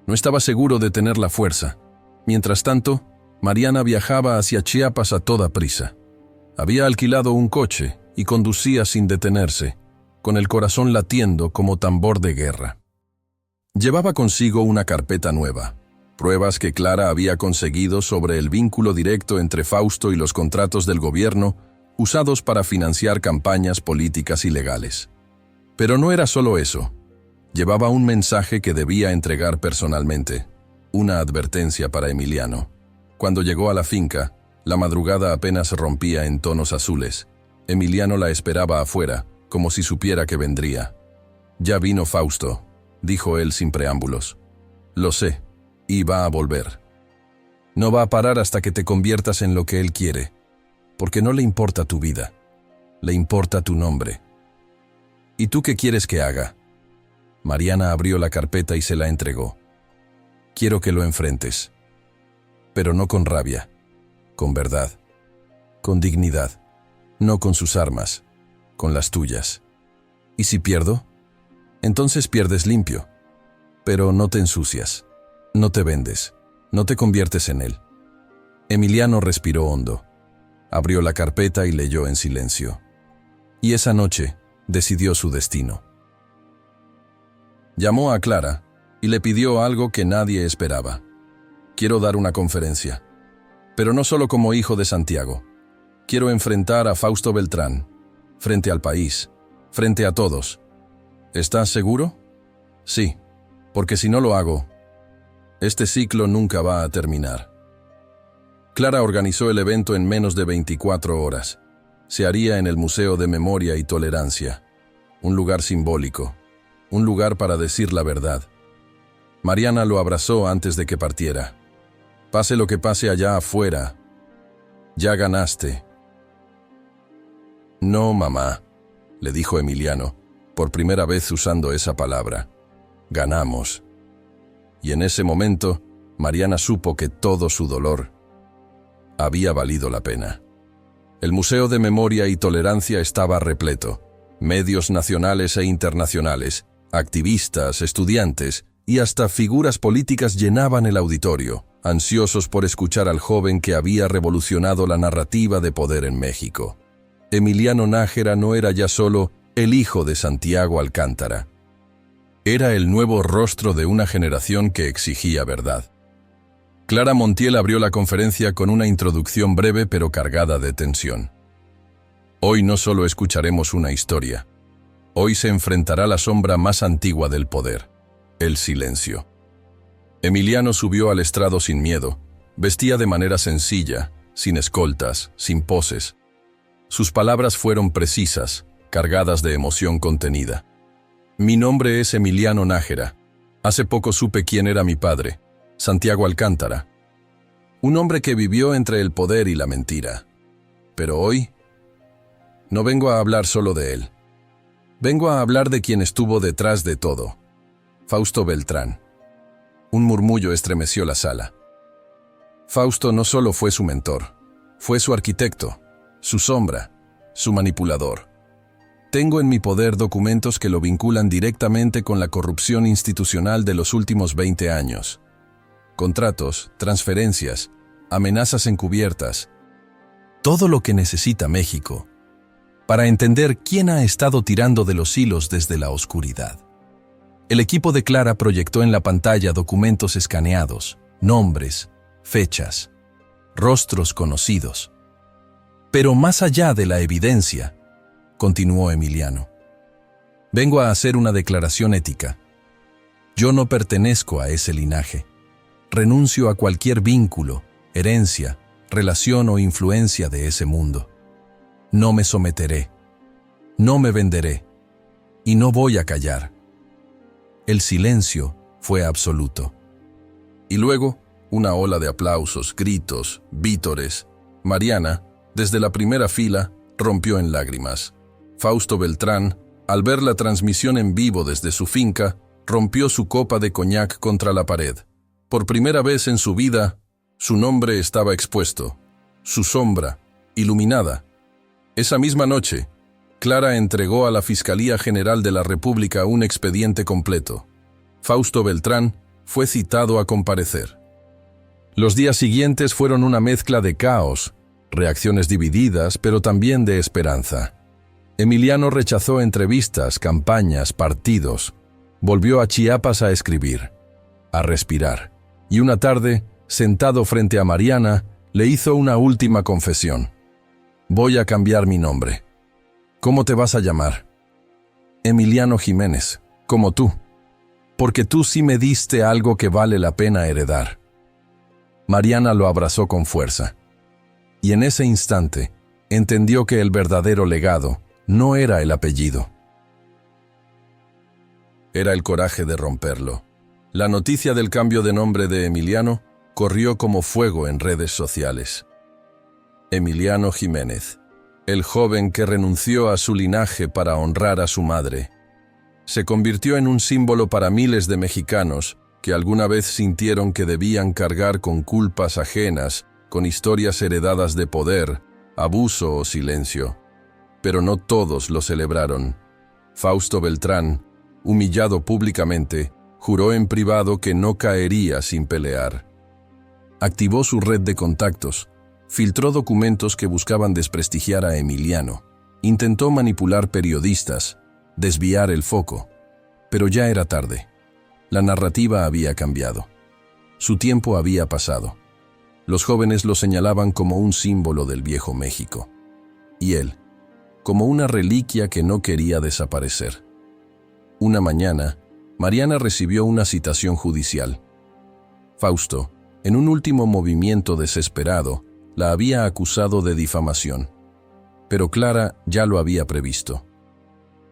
No estaba seguro de tener la fuerza. Mientras tanto, Mariana viajaba hacia Chiapas a toda prisa. Había alquilado un coche y conducía sin detenerse, con el corazón latiendo como tambor de guerra. Llevaba consigo una carpeta nueva, pruebas que Clara había conseguido sobre el vínculo directo entre Fausto y los contratos del gobierno usados para financiar campañas políticas ilegales. Pero no era solo eso. Llevaba un mensaje que debía entregar personalmente, una advertencia para Emiliano. Cuando llegó a la finca, la madrugada apenas rompía en tonos azules. Emiliano la esperaba afuera, como si supiera que vendría. «Ya vino Fausto», dijo él sin preámbulos. «Lo sé, y va a volver. No va a parar hasta que te conviertas en lo que él quiere, porque no le importa tu vida, le importa tu nombre». «¿Y tú qué quieres que haga?». Mariana abrió la carpeta y se la entregó. «Quiero que lo enfrentes, pero no con rabia, con verdad, con dignidad, no con sus armas, con las tuyas. ¿Y si pierdo? Entonces pierdes limpio, pero no te ensucias, no te vendes, no te conviertes en él». Emiliano respiró hondo, abrió la carpeta y leyó en silencio. Y esa noche decidió su destino. Llamó a Clara y le pidió algo que nadie esperaba. «Quiero dar una conferencia, pero no solo como hijo de Santiago. Quiero enfrentar a Fausto Beltrán, frente al país, frente a todos. ¿Estás seguro?». «Sí, porque si no lo hago, este ciclo nunca va a terminar». Clara organizó el evento en menos de 24 horas. Se haría en el Museo de Memoria y Tolerancia, un lugar simbólico, un lugar para decir la verdad. Mariana lo abrazó antes de que partiera. «Pase lo que pase allá afuera, ya ganaste». «No, mamá», le dijo Emiliano, por primera vez usando esa palabra. «Ganamos». Y en ese momento, Mariana supo que todo su dolor había valido la pena. El Museo de Memoria y Tolerancia estaba repleto. Medios nacionales e internacionales, activistas, estudiantes y hasta figuras políticas llenaban el auditorio, ansiosos por escuchar al joven que había revolucionado la narrativa de poder en México. Emiliano Nájera no era ya solo el hijo de Santiago Alcántara. Era el nuevo rostro de una generación que exigía verdad. Clara Montiel abrió la conferencia con una introducción breve pero cargada de tensión. «Hoy no solo escucharemos una historia. Hoy se enfrentará la sombra más antigua del poder, el silencio. Emiliano subió al estrado sin miedo. Vestía de manera sencilla, sin escoltas, sin poses. Sus palabras fueron precisas, cargadas de emoción contenida. Mi nombre es Emiliano Nájera. Hace poco supe quién era mi padre, Santiago Alcántara. Un hombre que vivió entre el poder y la mentira. Pero hoy, no vengo a hablar solo de él. Vengo a hablar de quien estuvo detrás de todo. Fausto Beltrán. Un murmullo estremeció la sala. Fausto no solo fue su mentor, fue su arquitecto, su sombra, su manipulador. Tengo en mi poder documentos que lo vinculan directamente con la corrupción institucional de los últimos 20 años. Contratos, transferencias, amenazas encubiertas. Todo lo que necesita México para entender quién ha estado tirando de los hilos desde la oscuridad. El equipo de Clara proyectó en la pantalla documentos escaneados, nombres, fechas, rostros conocidos. Pero más allá de la evidencia, continuó Emiliano, vengo a hacer una declaración ética. Yo no pertenezco a ese linaje. Renuncio a cualquier vínculo, herencia, relación o influencia de ese mundo. No me someteré, no me venderé, y no voy a callar. El silencio fue absoluto. Y luego, una ola de aplausos, gritos, vítores. Mariana, desde la primera fila, rompió en lágrimas. Fausto Beltrán, al ver la transmisión en vivo desde su finca, rompió su copa de coñac contra la pared. Por primera vez en su vida, su nombre estaba expuesto, su sombra, iluminada. Esa misma noche, Clara entregó a la Fiscalía General de la República un expediente completo. Fausto Beltrán fue citado a comparecer. Los días siguientes fueron una mezcla de caos, reacciones divididas, pero también de esperanza. Emiliano rechazó entrevistas, campañas, partidos. Volvió a Chiapas a escribir, a respirar. Y una tarde, sentado frente a Mariana, le hizo una última confesión. Voy a cambiar mi nombre. ¿Cómo te vas a llamar? Emiliano Jiménez, como tú. Porque tú sí me diste algo que vale la pena heredar. Mariana lo abrazó con fuerza. Y en ese instante, entendió que el verdadero legado no era el apellido. Era el coraje de romperlo. La noticia del cambio de nombre de Emiliano corrió como fuego en redes sociales. Emiliano Jiménez, el joven que renunció a su linaje para honrar a su madre, se convirtió en un símbolo para miles de mexicanos que alguna vez sintieron que debían cargar con culpas ajenas, con historias heredadas de poder, abuso o silencio. Pero no todos lo celebraron. Fausto Beltrán, humillado públicamente, juró en privado que no caería sin pelear. Activó su red de contactos, filtró documentos que buscaban desprestigiar a Emiliano, intentó manipular periodistas, desviar el foco, pero ya era tarde. La narrativa había cambiado. Su tiempo había pasado. Los jóvenes lo señalaban como un símbolo del viejo México, y él, como una reliquia que no quería desaparecer. Una mañana, Mariana recibió una citación judicial. Fausto, en un último movimiento desesperado, la había acusado de difamación. Pero Clara ya lo había previsto.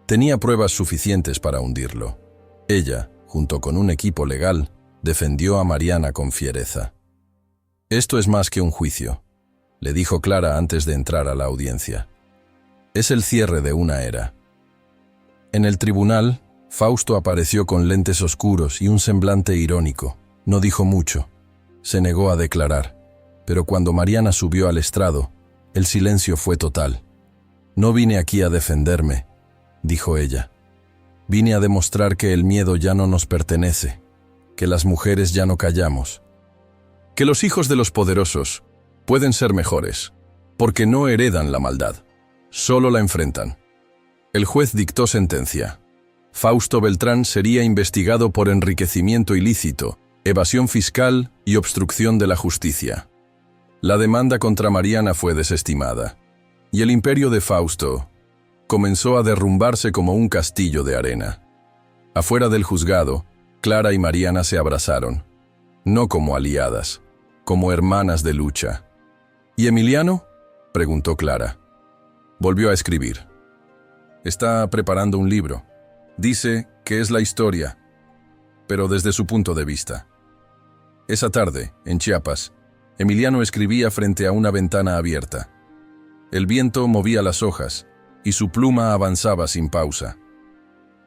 Tenía pruebas suficientes para hundirlo. Ella, junto con un equipo legal, defendió a Mariana con fiereza. «Esto es más que un juicio», le dijo Clara antes de entrar a la audiencia. «Es el cierre de una era». En el tribunal, Fausto apareció con lentes oscuros y un semblante irónico. No dijo mucho. Se negó a declarar. Pero cuando Mariana subió al estrado, el silencio fue total. «No vine aquí a defenderme», dijo ella. «Vine a demostrar que el miedo ya no nos pertenece, que las mujeres ya no callamos, que los hijos de los poderosos pueden ser mejores, porque no heredan la maldad, solo la enfrentan». El juez dictó sentencia. Fausto Beltrán sería investigado por enriquecimiento ilícito, evasión fiscal y obstrucción de la justicia. La demanda contra Mariana fue desestimada, y el imperio de Fausto comenzó a derrumbarse como un castillo de arena. Afuera del juzgado, Clara y Mariana se abrazaron. no como aliadas, como hermanas de lucha. ¿Y Emiliano?, preguntó Clara. Volvió a escribir. Está preparando un libro. Dice que es la historia, pero desde su punto de vista. Esa tarde, en Chiapas, Emiliano escribía frente a una ventana abierta. El viento movía las hojas y su pluma avanzaba sin pausa.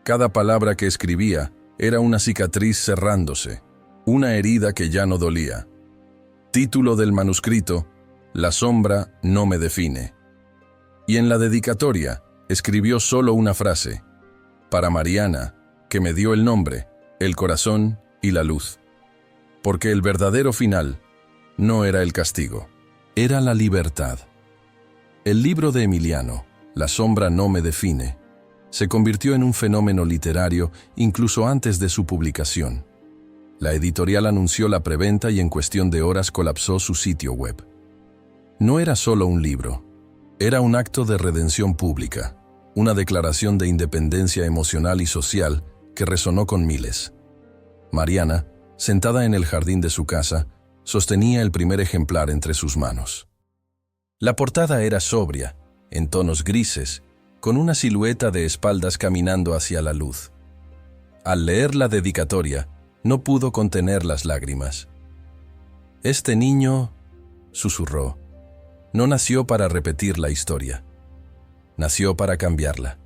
Cada palabra que escribía era una cicatriz cerrándose, una herida que ya no dolía. Título del manuscrito: La sombra no me define. Y en la dedicatoria escribió solo una frase: para Mariana, que me dio el nombre, el corazón y la luz. Porque el verdadero final no era el castigo, era la libertad. El libro de Emiliano, La sombra no me define, se convirtió en un fenómeno literario incluso antes de su publicación. La editorial anunció la preventa y en cuestión de horas colapsó su sitio web. No era solo un libro, era un acto de redención pública, una declaración de independencia emocional y social que resonó con miles. Mariana, sentada en el jardín de su casa, sostenía el primer ejemplar entre sus manos. La portada era sobria, en tonos grises, con una silueta de espaldas caminando hacia la luz. Al leer la dedicatoria, no pudo contener las lágrimas. Este niño, susurró, no nació para repetir la historia. Nació para cambiarla.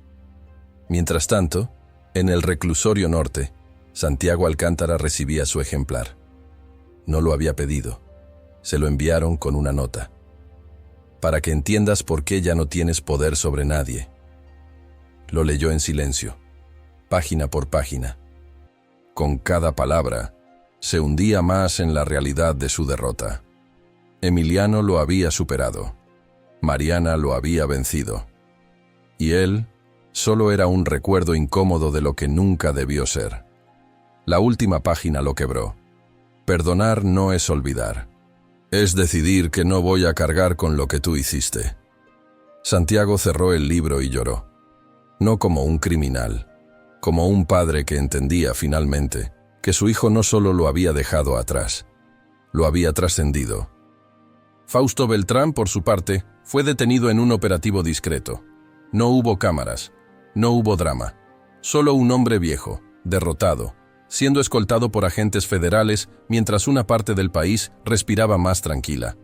Mientras tanto, en el reclusorio norte, Santiago Alcántara recibía su ejemplar. No lo había pedido. Se lo enviaron con una nota. Para que entiendas por qué ya no tienes poder sobre nadie. Lo leyó en silencio, página por página. Con cada palabra, se hundía más en la realidad de su derrota. Emiliano lo había superado. Mariana lo había vencido. Y él solo era un recuerdo incómodo de lo que nunca debió ser. La última página lo quebró. Perdonar no es olvidar. Es decidir que no voy a cargar con lo que tú hiciste. Santiago cerró el libro y lloró. No como un criminal, como un padre que entendía finalmente que su hijo no solo lo había dejado atrás, lo había trascendido. Fausto Beltrán, por su parte, fue detenido en un operativo discreto. No hubo cámaras, no hubo drama, solo un hombre viejo, derrotado, siendo escoltado por agentes federales mientras una parte del país respiraba más tranquila.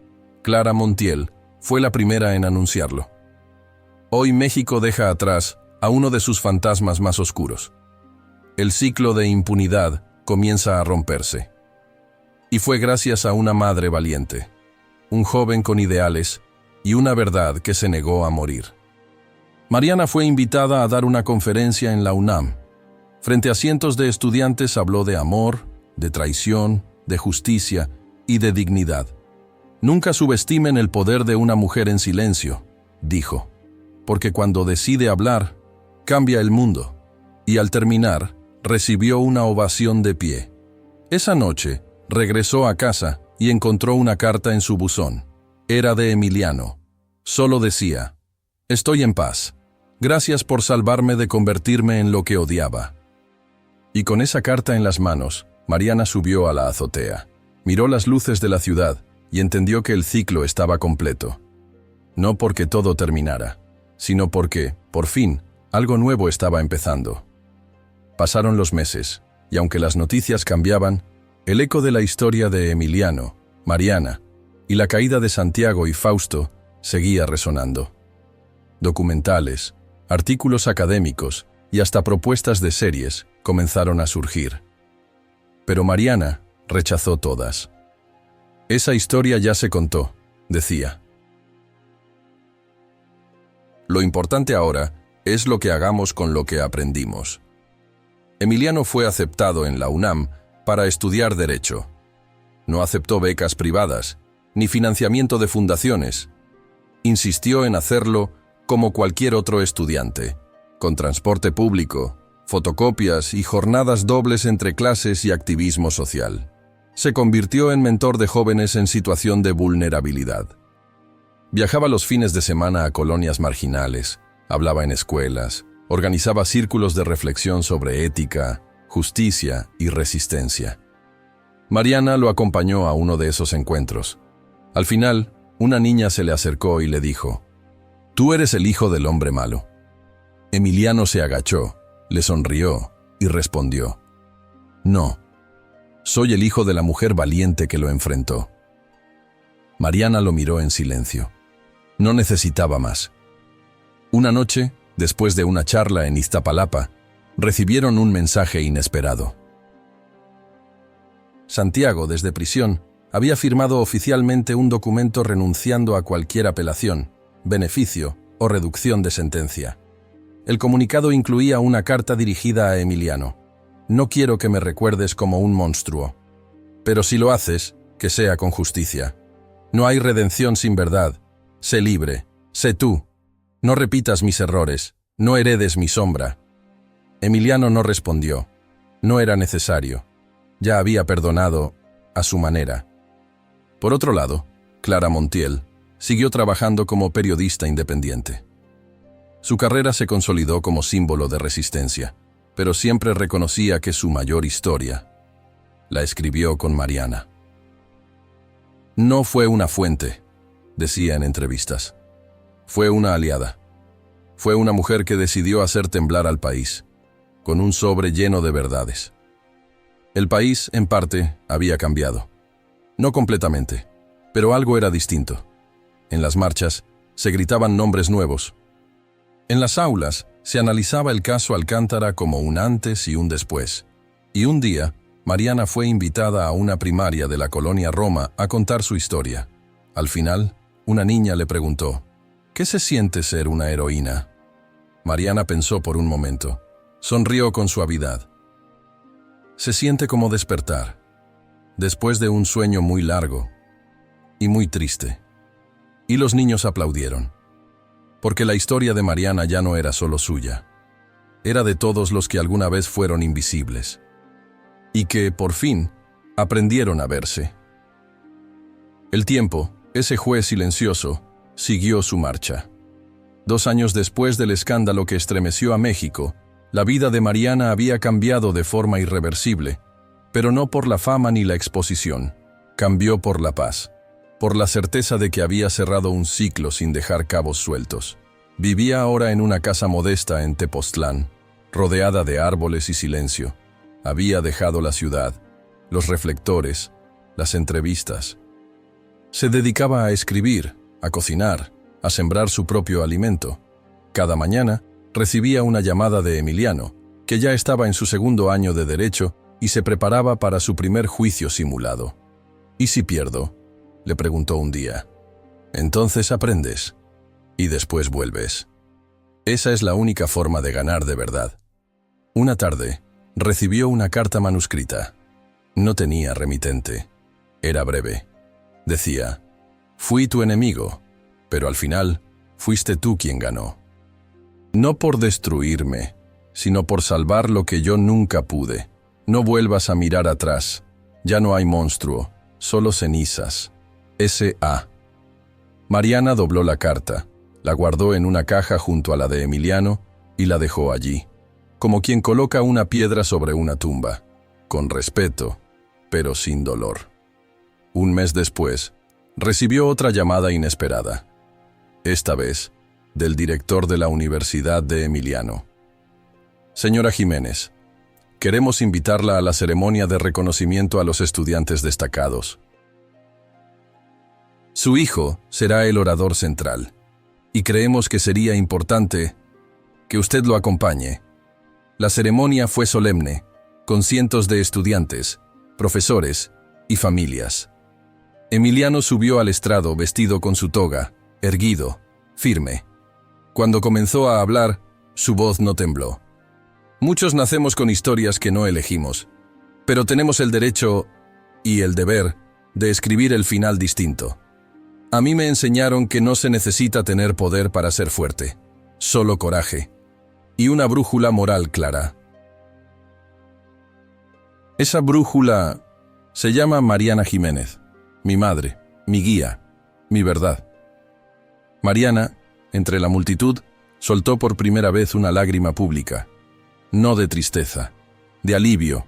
Clara Montiel fue la primera en anunciarlo. Hoy México deja atrás a uno de sus fantasmas más oscuros. El ciclo de impunidad comienza a romperse. Y fue gracias a una madre valiente, un joven con ideales y una verdad que se negó a morir. Mariana fue invitada a dar una conferencia en la UNAM. Frente a cientos de estudiantes habló de amor, de traición, de justicia y de dignidad. Nunca subestimen el poder de una mujer en silencio, dijo, porque cuando decide hablar, cambia el mundo. Y al terminar, recibió una ovación de pie. Esa noche, regresó a casa y encontró una carta en su buzón. Era de Emiliano. Solo decía: estoy en paz. Gracias por salvarme de convertirme en lo que odiaba. Y con esa carta en las manos, Mariana subió a la azotea. Miró las luces de la ciudad y entendió que el ciclo estaba completo. No porque todo terminara, sino porque, por fin, algo nuevo estaba empezando. Pasaron los meses, y aunque las noticias cambiaban, el eco de la historia de Emiliano, Mariana y la caída de Santiago y Fausto seguía resonando. Documentales, artículos académicos y hasta propuestas de series comenzaron a surgir. Pero Mariana rechazó todas. Esa historia ya se contó, decía. Lo importante ahora es lo que hagamos con lo que aprendimos. Emiliano fue aceptado en la UNAM para estudiar Derecho. No aceptó becas privadas, ni financiamiento de fundaciones. Insistió en hacerlo como cualquier otro estudiante, con transporte público, fotocopias y jornadas dobles entre clases y activismo social. Se convirtió en mentor de jóvenes en situación de vulnerabilidad. Viajaba los fines de semana a colonias marginales, hablaba en escuelas, organizaba círculos de reflexión sobre ética, justicia y resistencia. Mariana lo acompañó a uno de esos encuentros. Al final, una niña se le acercó y le dijo: «Tú eres el hijo del hombre malo». Emiliano se agachó, le sonrió y respondió: «No, soy el hijo de la mujer valiente que lo enfrentó». Mariana lo miró en silencio. No necesitaba más. Una noche, después de una charla en Iztapalapa, recibieron un mensaje inesperado. Santiago, desde prisión, había firmado oficialmente un documento renunciando a cualquier apelación, beneficio o reducción de sentencia. El comunicado incluía una carta dirigida a Emiliano: «No quiero que me recuerdes como un monstruo, pero si lo haces, que sea con justicia. No hay redención sin verdad. Sé libre, sé tú. No repitas mis errores, no heredes mi sombra». Emiliano no respondió. No era necesario. Ya había perdonado a su manera. Por otro lado, Clara Montiel siguió trabajando como periodista independiente. Su carrera se consolidó como símbolo de resistencia, pero siempre reconocía que su mayor historia la escribió con Mariana. «No fue una fuente», decía en entrevistas. «Fue una aliada. Fue una mujer que decidió hacer temblar al país, con un sobre lleno de verdades». El país, en parte, había cambiado. No completamente, pero algo era distinto. En las marchas se gritaban nombres nuevos. En las aulas se analizaba el caso Alcántara como un antes y un después. Y un día, Mariana fue invitada a una primaria de la colonia Roma a contar su historia. Al final, una niña le preguntó: «¿Qué se siente ser una heroína?». Mariana pensó por un momento. Sonrió con suavidad. «Se siente como despertar, después de un sueño muy largo y muy triste». Y los niños aplaudieron, porque la historia de Mariana ya no era solo suya. Era de todos los que alguna vez fueron invisibles y que, por fin, aprendieron a verse. El tiempo, ese juez silencioso, siguió su marcha. 2 años después del escándalo que estremeció a México, la vida de Mariana había cambiado de forma irreversible, pero no por la fama ni la exposición. Cambió por la paz, por la certeza de que había cerrado un ciclo sin dejar cabos sueltos. Vivía ahora en una casa modesta en Tepoztlán, rodeada de árboles y silencio. Había dejado la ciudad, los reflectores, las entrevistas. Se dedicaba a escribir, a cocinar, a sembrar su propio alimento. Cada mañana recibía una llamada de Emiliano, que ya estaba en su 2.º año de Derecho y se preparaba para su primer juicio simulado. «¿Y si pierdo?», le preguntó un día. «Entonces aprendes, y después vuelves. Esa es la única forma de ganar de verdad». Una tarde, recibió una carta manuscrita. No tenía remitente. Era breve. Decía: «Fui tu enemigo, pero al final fuiste tú quien ganó. No por destruirme, sino por salvar lo que yo nunca pude. No vuelvas a mirar atrás. Ya no hay monstruo, solo cenizas. S.A.». Mariana dobló la carta, la guardó en una caja junto a la de Emiliano y la dejó allí, como quien coloca una piedra sobre una tumba, con respeto, pero sin dolor. Un mes después, recibió otra llamada inesperada. Esta vez, del director de la Universidad de Emiliano. «Señora Jiménez, queremos invitarla a la ceremonia de reconocimiento a los estudiantes destacados. Su hijo será el orador central, y creemos que sería importante que usted lo acompañe». La ceremonia fue solemne, con cientos de estudiantes, profesores y familias. Emiliano subió al estrado vestido con su toga, erguido, firme. Cuando comenzó a hablar, su voz no tembló. «Muchos nacemos con historias que no elegimos, pero tenemos el derecho y el deber de escribir el final distinto. A mí me enseñaron que no se necesita tener poder para ser fuerte, solo coraje y una brújula moral clara. Esa brújula se llama Mariana Jiménez, mi madre, mi guía, mi verdad». Mariana, entre la multitud, soltó por primera vez una lágrima pública, no de tristeza, de alivio,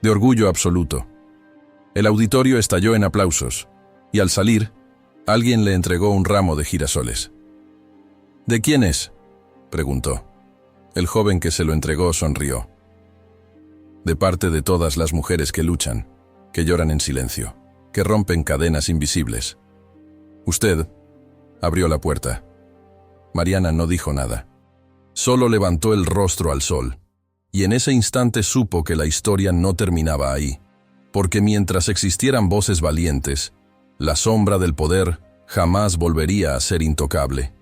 de orgullo absoluto. El auditorio estalló en aplausos, y al salir, alguien le entregó un ramo de girasoles. ¿De quién es?, preguntó. El joven que se lo entregó sonrió. De parte de todas las mujeres que luchan, que lloran en silencio, que rompen cadenas invisibles. Usted abrió la puerta. Mariana no dijo nada. Solo levantó el rostro al sol, y en ese instante supo que la historia no terminaba ahí, porque mientras existieran voces valientes, la sombra del poder jamás volvería a ser intocable,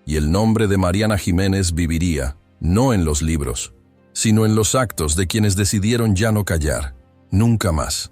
y el nombre de Mariana Jiménez viviría, no en los libros, sino en los actos de quienes decidieron ya no callar, nunca más.